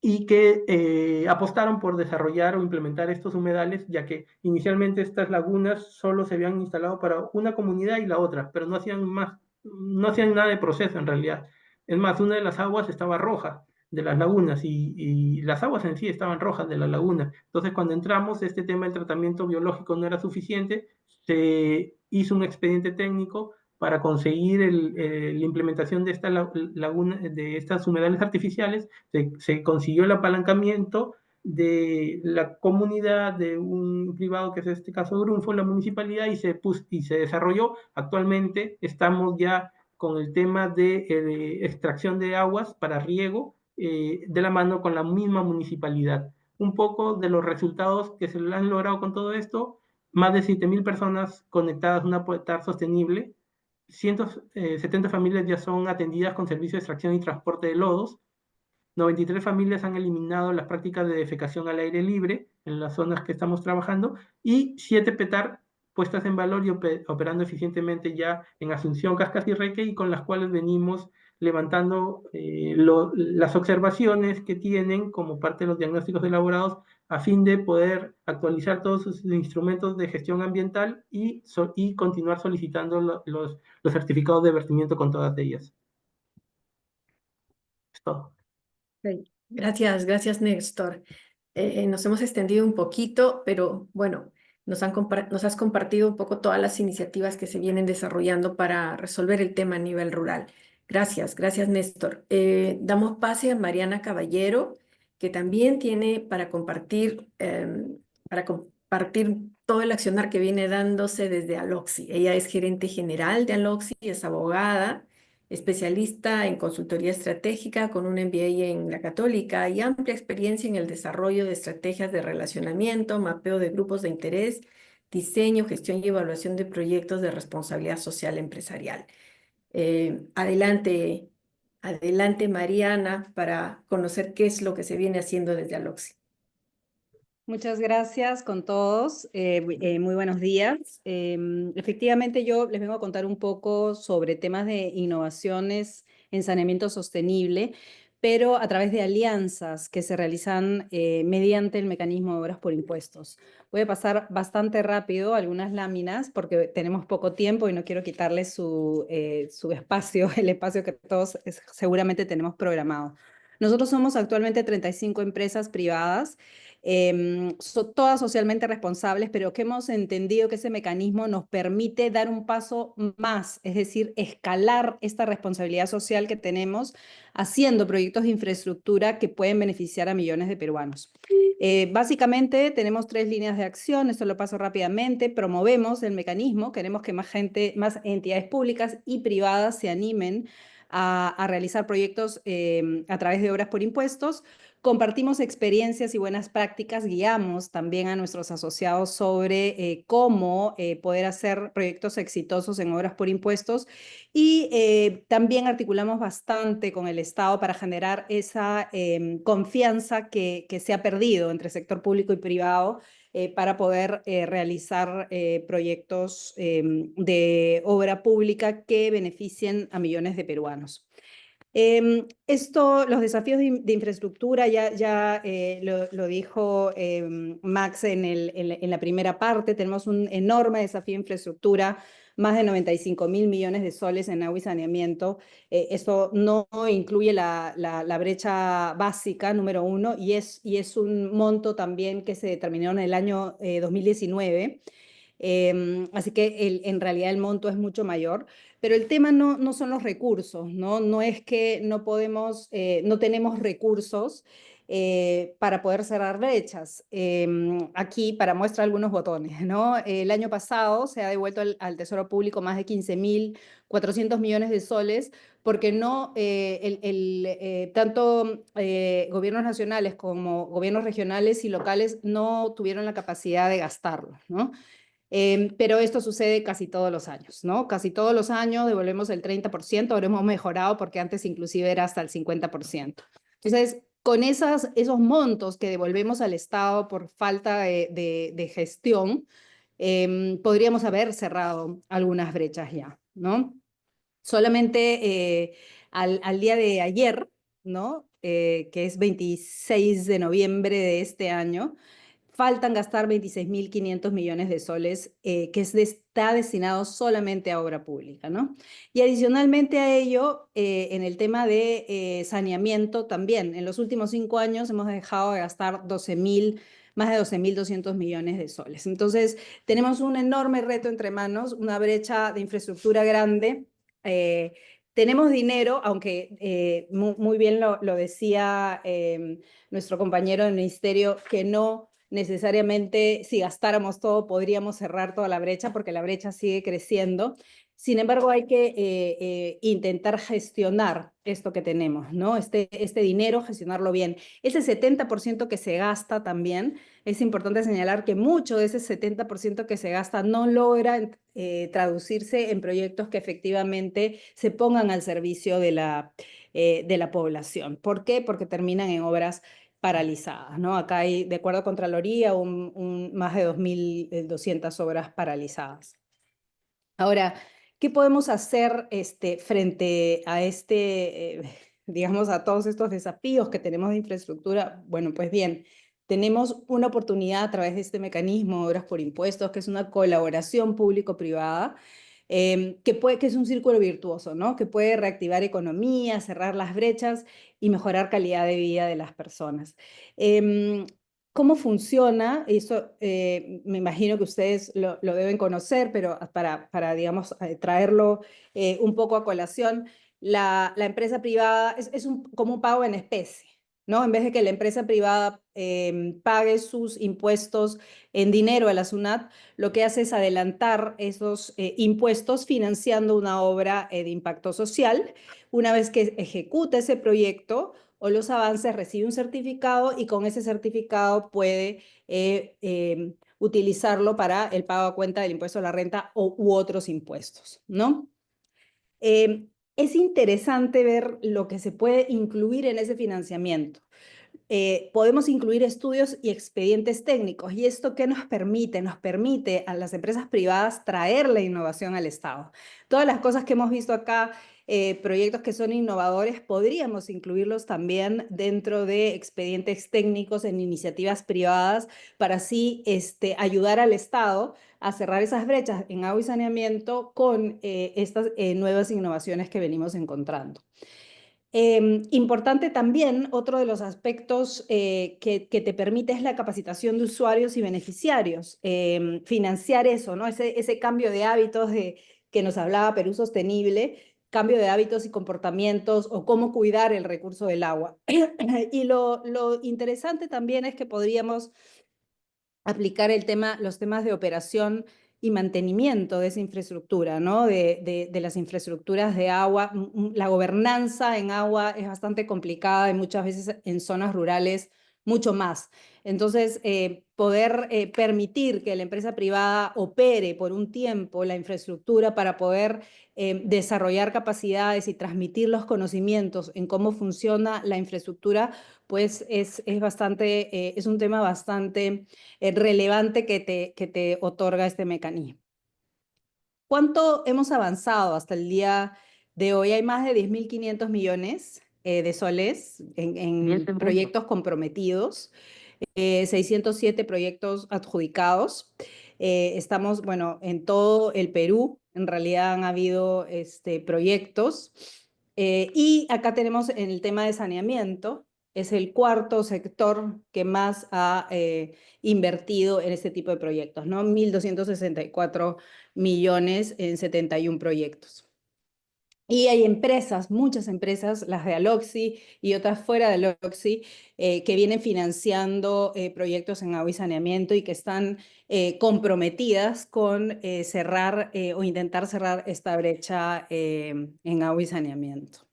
y que apostaron por desarrollar o implementar estos humedales, ya que inicialmente estas lagunas solo se habían instalado para una comunidad y la otra, pero no hacían nada de proceso en realidad. Es más, una de las aguas estaba roja de las lagunas y las aguas en sí estaban rojas de la laguna. Entonces, cuando entramos, este tema del tratamiento biológico no era suficiente, se hizo un expediente técnico para conseguir la implementación de esta laguna, de estas humedales artificiales. Se consiguió el apalancamiento de la comunidad, de un privado que es este caso Grunfo, la municipalidad, y se desarrolló. Actualmente estamos ya con el tema de extracción de aguas para riego de la mano con la misma municipalidad. Un poco de los resultados que se han logrado con todo esto: más de 7.000 personas conectadas a una petar sostenible, 170 familias ya son atendidas con servicio de extracción y transporte de lodos, 93 familias han eliminado las prácticas de defecación al aire libre en las zonas que estamos trabajando, y 7 PETAR puestas en valor y operando eficientemente ya en Asunción, Cascas y Reque, y con las cuales venimos levantando las observaciones que tienen como parte de los diagnósticos elaborados a fin de poder actualizar todos sus instrumentos de gestión ambiental y continuar solicitando los certificados de vertimiento con todas ellas. Es todo. Gracias, gracias, Néstor. Nos hemos extendido un poquito, pero bueno, nos has compartido un poco todas las iniciativas que se vienen desarrollando para resolver el tema a nivel rural. Gracias, gracias, Néstor. Damos pase a Mariana Caballero, que también tiene para compartir todo el accionar que viene dándose desde Aloxi. Ella es gerente general de Aloxi, es abogada, especialista en consultoría estratégica con un MBA en la Católica y amplia experiencia en el desarrollo de estrategias de relacionamiento, mapeo de grupos de interés, diseño, gestión y evaluación de proyectos de responsabilidad social empresarial. Adelante, Mariana, para conocer qué es lo que se viene haciendo desde Aloxi. Muchas gracias con todos. Muy buenos días. Efectivamente, yo les vengo a contar un poco sobre temas de innovaciones en saneamiento sostenible, pero a través de alianzas que se realizan mediante el mecanismo de obras por impuestos. Voy a pasar bastante rápido algunas láminas porque tenemos poco tiempo y no quiero quitarles su espacio, el espacio que todos seguramente tenemos programado. Nosotros somos actualmente 35 empresas privadas, todas socialmente responsables, pero que hemos entendido que ese mecanismo nos permite dar un paso más, es decir, escalar esta responsabilidad social que tenemos haciendo proyectos de infraestructura que pueden beneficiar a millones de peruanos. Básicamente tenemos 3 líneas de acción, esto lo paso rápidamente. Promovemos el mecanismo, queremos que más gente, más entidades públicas y privadas se animen a realizar proyectos a través de obras por impuestos. Compartimos experiencias y buenas prácticas, guiamos también a nuestros asociados sobre cómo poder hacer proyectos exitosos en obras por impuestos y también articulamos bastante con el Estado para generar esa confianza que se ha perdido entre sector público y privado para poder realizar proyectos de obra pública que beneficien a millones de peruanos. Los desafíos de infraestructura ya lo dijo Max en la primera parte. Tenemos un enorme desafío de infraestructura, más de 95.000 millones de soles en agua y saneamiento. Esto no incluye la brecha básica, número 1, y es un monto también que se determinó en el año 2019. Así que en realidad el monto es mucho mayor, pero el tema no son los recursos, ¿no? No es que no podemos, no tenemos recursos para poder cerrar brechas. Aquí, para muestra algunos botones, ¿no? El año pasado se ha devuelto al Tesoro Público más de 15.400 millones de soles porque tanto gobiernos nacionales como gobiernos regionales y locales no tuvieron la capacidad de gastarlo, ¿no? Pero esto sucede casi todos los años, ¿no? Casi todos los años devolvemos el 30%, ahora hemos mejorado porque antes inclusive era hasta el 50%. Entonces, con esos montos que devolvemos al Estado por falta de gestión, podríamos haber cerrado algunas brechas ya, ¿no? Solamente al día de ayer, ¿no? Que es 26 de noviembre de este año, faltan gastar 26.500 millones de soles, que está destinado solamente a obra pública, ¿no? Y adicionalmente a ello, en el tema de saneamiento también, en los últimos 5 años hemos dejado de gastar más de 12.200 millones de soles. Entonces, tenemos un enorme reto entre manos, una brecha de infraestructura grande. Tenemos dinero, aunque muy bien lo decía nuestro compañero del ministerio, que no necesariamente si gastáramos todo podríamos cerrar toda la brecha porque la brecha sigue creciendo. Sin embargo, hay que intentar gestionar esto que tenemos, ¿no? Este dinero, gestionarlo bien. Ese 70% que se gasta también, es importante señalar que mucho de ese 70% que se gasta no logra traducirse en proyectos que efectivamente se pongan al servicio de la población. ¿Por qué? Porque terminan en obras paralizadas, ¿no? Acá hay, de acuerdo a Contraloría, más de 2.200 obras paralizadas. Ahora, ¿qué podemos hacer frente a digamos, a todos estos desafíos que tenemos de infraestructura? Bueno, pues bien, tenemos una oportunidad a través de este mecanismo de obras por impuestos, que es una colaboración público-privada, que es un círculo virtuoso, ¿no? Que puede reactivar economía, cerrar las brechas y mejorar calidad de vida de las personas. ¿Cómo funciona? Eso me imagino que ustedes lo deben conocer, pero para digamos, traerlo un poco a colación, la empresa privada es como un pago en especie, ¿no? En vez de que la empresa privada pague sus impuestos en dinero a la SUNAT, lo que hace es adelantar esos impuestos financiando una obra de impacto social. Una vez que ejecuta ese proyecto o los avances, recibe un certificado y con ese certificado puede utilizarlo para el pago a cuenta del impuesto a la renta u otros impuestos, ¿no? Es interesante ver lo que se puede incluir en ese financiamiento. Podemos incluir estudios y expedientes técnicos. ¿Y esto qué nos permite? Nos permite a las empresas privadas traer la innovación al Estado. Todas las cosas que hemos visto acá, proyectos que son innovadores, podríamos incluirlos también dentro de expedientes técnicos en iniciativas privadas para así ayudar al Estado a cerrar esas brechas en agua y saneamiento con estas nuevas innovaciones que venimos encontrando. Importante también, otro de los aspectos que te permite es la capacitación de usuarios y beneficiarios. Financiar eso, ¿no? Ese cambio de hábitos que nos hablaba Perú Sostenible, cambio de hábitos y comportamientos o cómo cuidar el recurso del agua. Y lo interesante también es que podríamos aplicar los temas de operación y mantenimiento de esa infraestructura, ¿no? De las infraestructuras de agua. La gobernanza en agua es bastante complicada y muchas veces en zonas rurales mucho más. Entonces, poder permitir que la empresa privada opere por un tiempo la infraestructura para poder desarrollar capacidades y transmitir los conocimientos en cómo funciona la infraestructura, pues es un tema bastante relevante que te otorga este mecanismo. ¿Cuánto hemos avanzado hasta el día de hoy? Hay más de 10.500 millones de soles en proyectos comprometidos. 607 proyectos adjudicados. Estamos, bueno, en todo el Perú, en realidad han habido proyectos. Y acá tenemos en el tema de saneamiento, es el cuarto sector que más ha invertido en este tipo de proyectos, ¿no? 1.264 millones en 71 proyectos. Y hay empresas, muchas empresas, las de Aloxi y otras fuera de Aloxi, que vienen financiando proyectos en agua y saneamiento y que están comprometidas con cerrar o intentar cerrar esta brecha en agua y saneamiento.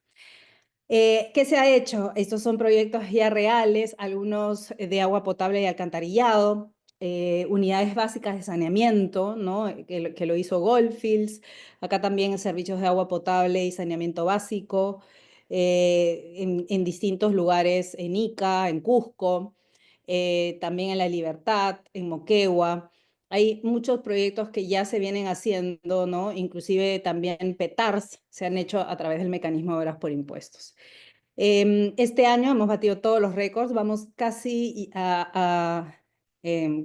¿Qué se ha hecho? Estos son proyectos ya reales, algunos de agua potable y alcantarillado, unidades básicas de saneamiento, ¿no? que lo hizo Goldfields, acá también servicios de agua potable y saneamiento básico, en distintos lugares, en Ica, en Cusco, también en La Libertad, en Moquegua. Hay muchos proyectos que ya se vienen haciendo, ¿no? Inclusive también PETARS se han hecho a través del mecanismo de obras por impuestos. Este año hemos batido todos los récords, vamos casi a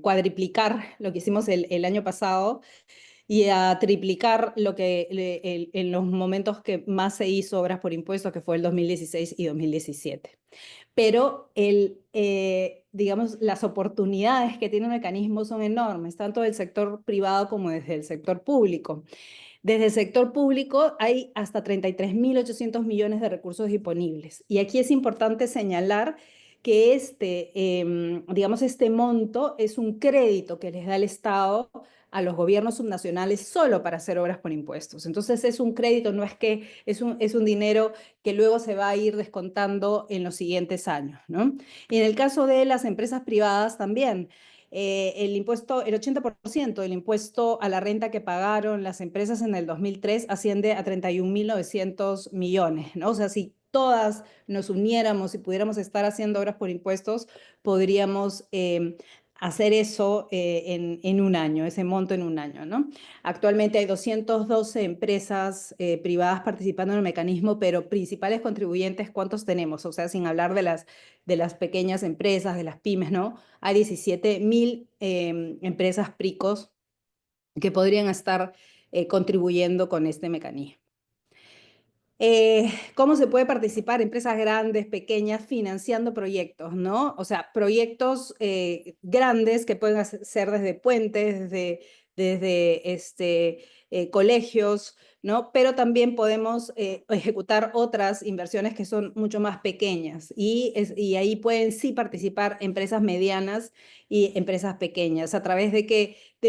cuadriplicar lo que hicimos el año pasado y a triplicar lo que en los momentos que más se hizo obras por impuestos, que fue el 2016 y 2017. Pero digamos, las oportunidades que tiene el mecanismo son enormes, tanto del sector privado como desde el sector público. Desde el sector público hay hasta 33.800 millones de recursos disponibles. Y aquí es importante señalar que digamos, este monto es un crédito que les da el Estado a los gobiernos subnacionales solo para hacer obras por impuestos. Entonces es un crédito, no es que es un dinero que luego se va a ir descontando en los siguientes años, ¿no? Y en el caso de las empresas privadas también, el 80% del impuesto a la renta que pagaron las empresas en el 2003 asciende a 31.900 millones, ¿no? O sea, si todas nos uniéramos y pudiéramos estar haciendo obras por impuestos, podríamos hacer eso en un año, ese monto en un año, ¿no? Actualmente hay 212 empresas privadas participando en el mecanismo, pero principales contribuyentes, ¿cuántos tenemos? O sea, sin hablar de las pequeñas empresas, de las pymes, ¿no? Hay 17.000 empresas PRICOS que podrían estar contribuyendo con este mecanismo. ¿Cómo se puede participar? Empresas grandes, pequeñas, financiando proyectos, ¿no? O sea, proyectos grandes que pueden ser desde puentes, desde colegios, ¿no? Pero también podemos ejecutar otras inversiones que son mucho más pequeñas y ahí pueden sí participar empresas medianas y empresas pequeñas a través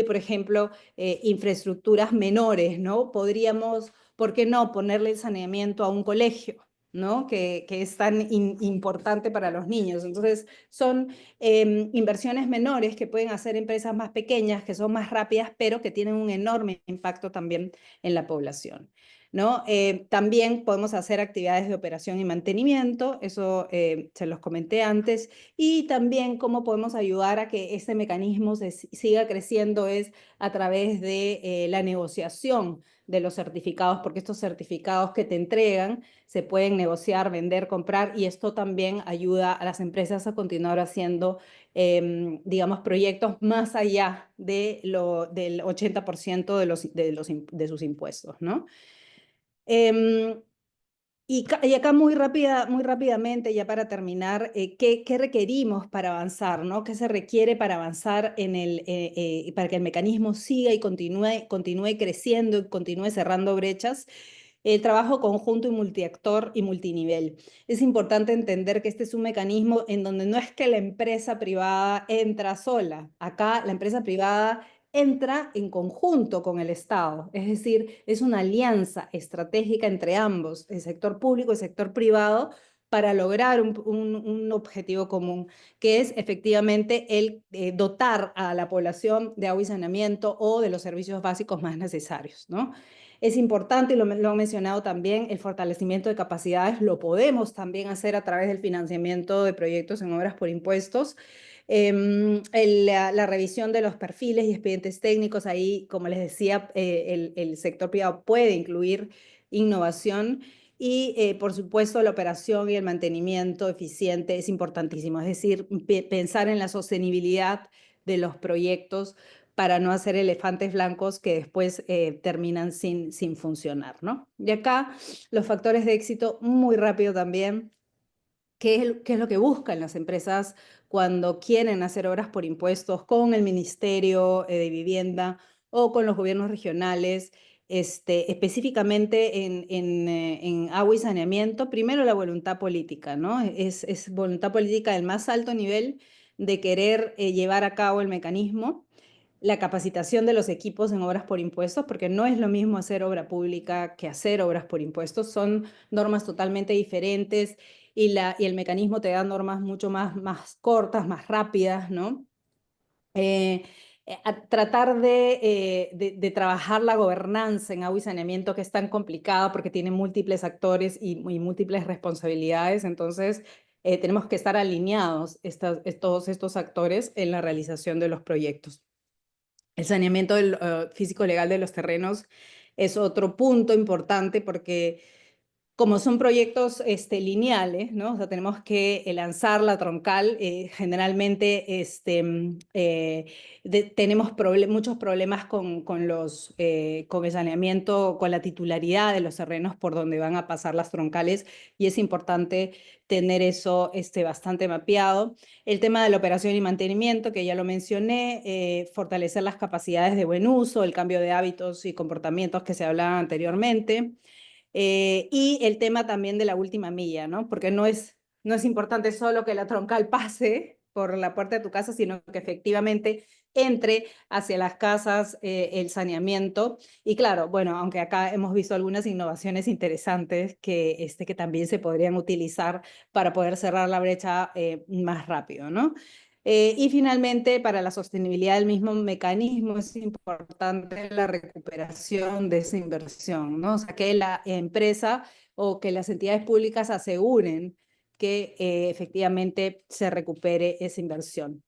por ejemplo, infraestructuras menores, ¿no? Podríamos, ¿por qué no ponerle el saneamiento a un colegio, ¿no? Que es tan importante para los niños. Entonces, son inversiones menores que pueden hacer empresas más pequeñas, que son más rápidas, pero que tienen un enorme impacto también en la población, ¿no? También podemos hacer actividades de operación y mantenimiento, eso se los comenté antes, y también cómo podemos ayudar a que este mecanismo siga creciendo es a través de la negociación de los certificados, porque estos certificados que te entregan se pueden negociar, vender, comprar, y esto también ayuda a las empresas a continuar haciendo, digamos, proyectos más allá del 80% de sus impuestos, ¿no? Y acá muy rápidamente, ya para terminar, ¿qué requerimos para avanzar, ¿no? ¿Qué se requiere para avanzar para que el mecanismo siga y continúe creciendo y continúe cerrando brechas? El trabajo conjunto y multiactor y multinivel. Es importante entender que este es un mecanismo en donde no es que la empresa privada entra sola. Acá la empresa privada entra en conjunto con el Estado, es decir, es una alianza estratégica entre ambos, el sector público y el sector privado, para lograr un objetivo común, que es efectivamente el dotar a la población de agua y saneamiento o de los servicios básicos más necesarios, ¿no? Es importante, y lo han mencionado también, el fortalecimiento de capacidades. Lo podemos también hacer a través del financiamiento de proyectos en obras por impuestos. La revisión de los perfiles y expedientes técnicos, ahí, como les decía, el sector privado puede incluir innovación. Y, por supuesto, la operación y el mantenimiento eficiente es importantísimo. Es decir, pensar en la sostenibilidad de los proyectos para no hacer elefantes blancos que después terminan sin funcionar, ¿no? Y acá los factores de éxito, muy rápido también. ¿Qué es lo que buscan las empresas cuando quieren hacer obras por impuestos con el Ministerio de Vivienda o con los gobiernos regionales? Específicamente en agua y saneamiento? Primero, la voluntad política, ¿no? Es voluntad política del más alto nivel de querer llevar a cabo el mecanismo. La capacitación de los equipos en obras por impuestos, porque no es lo mismo hacer obra pública que hacer obras por impuestos. Son normas totalmente diferentes y el mecanismo te da normas mucho más cortas, más rápidas, ¿no? Tratar de trabajar la gobernanza en agua y saneamiento, que es tan complicada porque tiene múltiples actores y múltiples responsabilidades. Entonces, tenemos que estar alineados todos estos actores en la realización de los proyectos. El saneamiento físico-legal de los terrenos es otro punto importante porque como son proyectos lineales, ¿no? O sea, tenemos que lanzar la troncal. Generalmente tenemos muchos problemas con el saneamiento, con la titularidad de los terrenos por donde van a pasar las troncales, y es importante tener eso bastante mapeado. El tema de la operación y mantenimiento, que ya lo mencioné, fortalecer las capacidades de buen uso, el cambio de hábitos y comportamientos que se hablaban anteriormente. Y el tema también de la última milla, ¿no? Porque no es importante solo que la troncal pase por la puerta de tu casa, sino que efectivamente entre hacia las casas el saneamiento. Y claro, bueno, aunque acá hemos visto algunas innovaciones interesantes que también se podrían utilizar para poder cerrar la brecha más rápido, ¿no? Y finalmente, para la sostenibilidad del mismo mecanismo, es importante la recuperación de esa inversión, ¿no? O sea, que la empresa o que las entidades públicas aseguren que efectivamente se recupere esa inversión.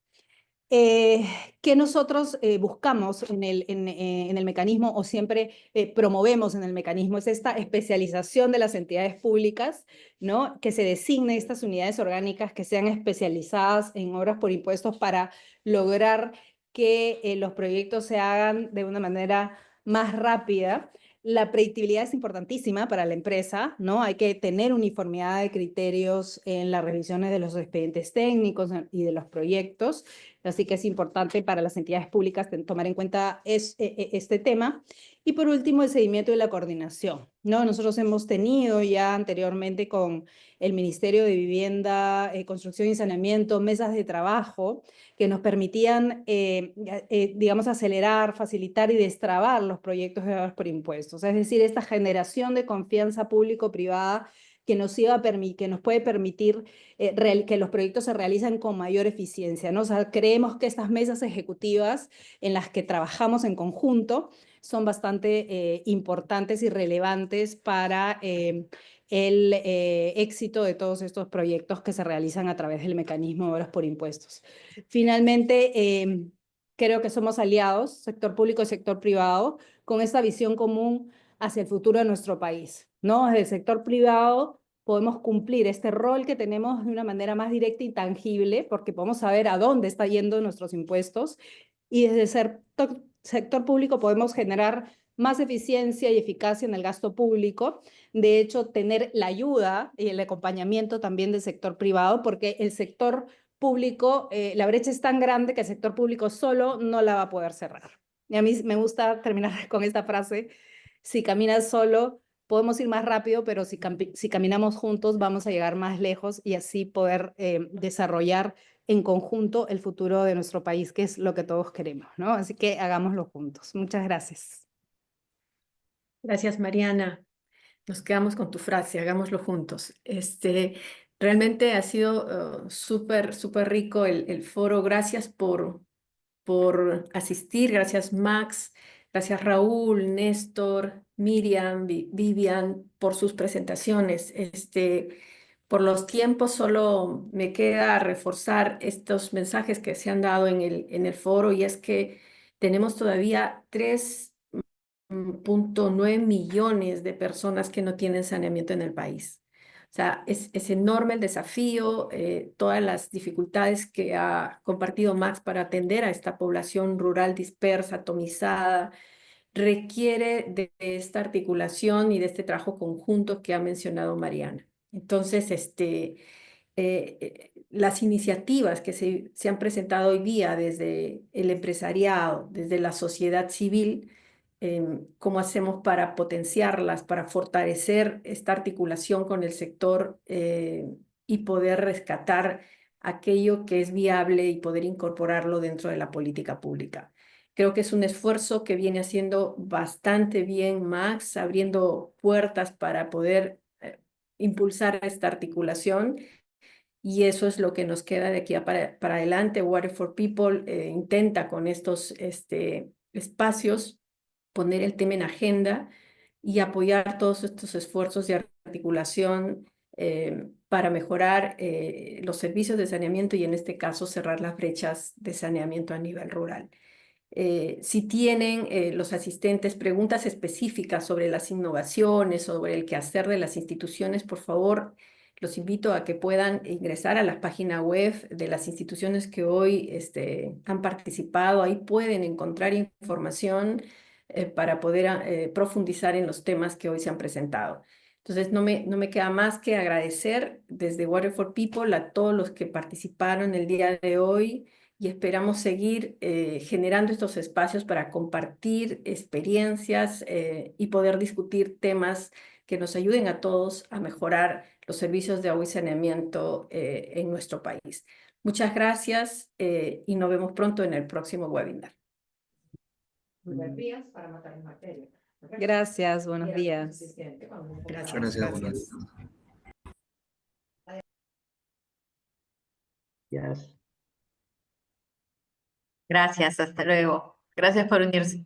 ¿Qué nosotros buscamos en el mecanismo o siempre promovemos en el mecanismo? Es esta especialización de las entidades públicas, ¿no? Que se designen estas unidades orgánicas que sean especializadas en obras por impuestos para lograr que los proyectos se hagan de una manera más rápida. La predictibilidad es importantísima para la empresa, ¿no? Hay que tener uniformidad de criterios en las revisiones de los expedientes técnicos y de los proyectos. Así que es importante para las entidades públicas tomar en cuenta este tema. Y por último, el seguimiento y la coordinación, ¿no? Nosotros hemos tenido ya anteriormente con el Ministerio de Vivienda, Construcción y Saneamiento mesas de trabajo que nos permitían, digamos, acelerar, facilitar y destrabar los proyectos de obras por impuestos. Es decir, esta generación de confianza público-privada que nos puede permitir que los proyectos se realicen con mayor eficiencia, ¿no? O sea, creemos que estas mesas ejecutivas en las que trabajamos en conjunto son bastante importantes y relevantes para el éxito de todos estos proyectos que se realizan a través del mecanismo de obras por impuestos. Finalmente, creo que somos aliados, sector público y sector privado, con esta visión común hacia el futuro de nuestro país, ¿no? Desde el sector privado podemos cumplir este rol que tenemos de una manera más directa y tangible, porque podemos saber a dónde están yendo nuestros impuestos, y desde el sector público podemos generar más eficiencia y eficacia en el gasto público. De hecho, tener la ayuda y el acompañamiento también del sector privado, porque el sector público, la brecha es tan grande que el sector público solo no la va a poder cerrar. Y a mí me gusta terminar con esta frase: si caminas solo, podemos ir más rápido, pero si caminamos juntos, vamos a llegar más lejos y así poder desarrollar en conjunto el futuro de nuestro país, que es lo que todos queremos, ¿no? Así que hagámoslo juntos. Muchas gracias. Gracias, Mariana. Nos quedamos con tu frase, hagámoslo juntos. Realmente ha sido súper, súper rico el foro. Gracias por asistir. Gracias, Max. Gracias, Raúl, Néstor, Miriam, Vivian, por sus presentaciones. Por los tiempos, solo me queda reforzar estos mensajes que se han dado en el foro, y es que tenemos todavía 3,9 millones de personas que no tienen saneamiento en el país. O sea, es enorme el desafío, todas las dificultades que ha compartido Max para atender a esta población rural dispersa, atomizada, requiere de esta articulación y de este trabajo conjunto que ha mencionado Mariana. Entonces, las iniciativas que se han presentado hoy día desde el empresariado, desde la sociedad civil, cómo hacemos para potenciarlas, para fortalecer esta articulación con el sector, y poder rescatar aquello que es viable y poder incorporarlo dentro de la política pública. Creo que es un esfuerzo que viene haciendo bastante bien Max, abriendo puertas para poder impulsar esta articulación, y eso es lo que nos queda de aquí para adelante. Water for People intenta con estos espacios poner el tema en agenda y apoyar todos estos esfuerzos de articulación para mejorar los servicios de saneamiento, y en este caso cerrar las brechas de saneamiento a nivel rural. Si tienen los asistentes preguntas específicas sobre las innovaciones, sobre el quehacer de las instituciones, por favor, los invito a que puedan ingresar a la página web de las instituciones que hoy han participado. Ahí pueden encontrar información para poder profundizar en los temas que hoy se han presentado. Entonces, no me queda más que agradecer desde Water for People a todos los que participaron el día de hoy, y esperamos seguir generando estos espacios para compartir experiencias y poder discutir temas que nos ayuden a todos a mejorar los servicios de agua y saneamiento en nuestro país. Muchas gracias y nos vemos pronto en el próximo webinar. Gracias, buenos días. Gracias. Muchas gracias, buenas Gracias. Yes. Gracias, hasta luego. Gracias por unirse.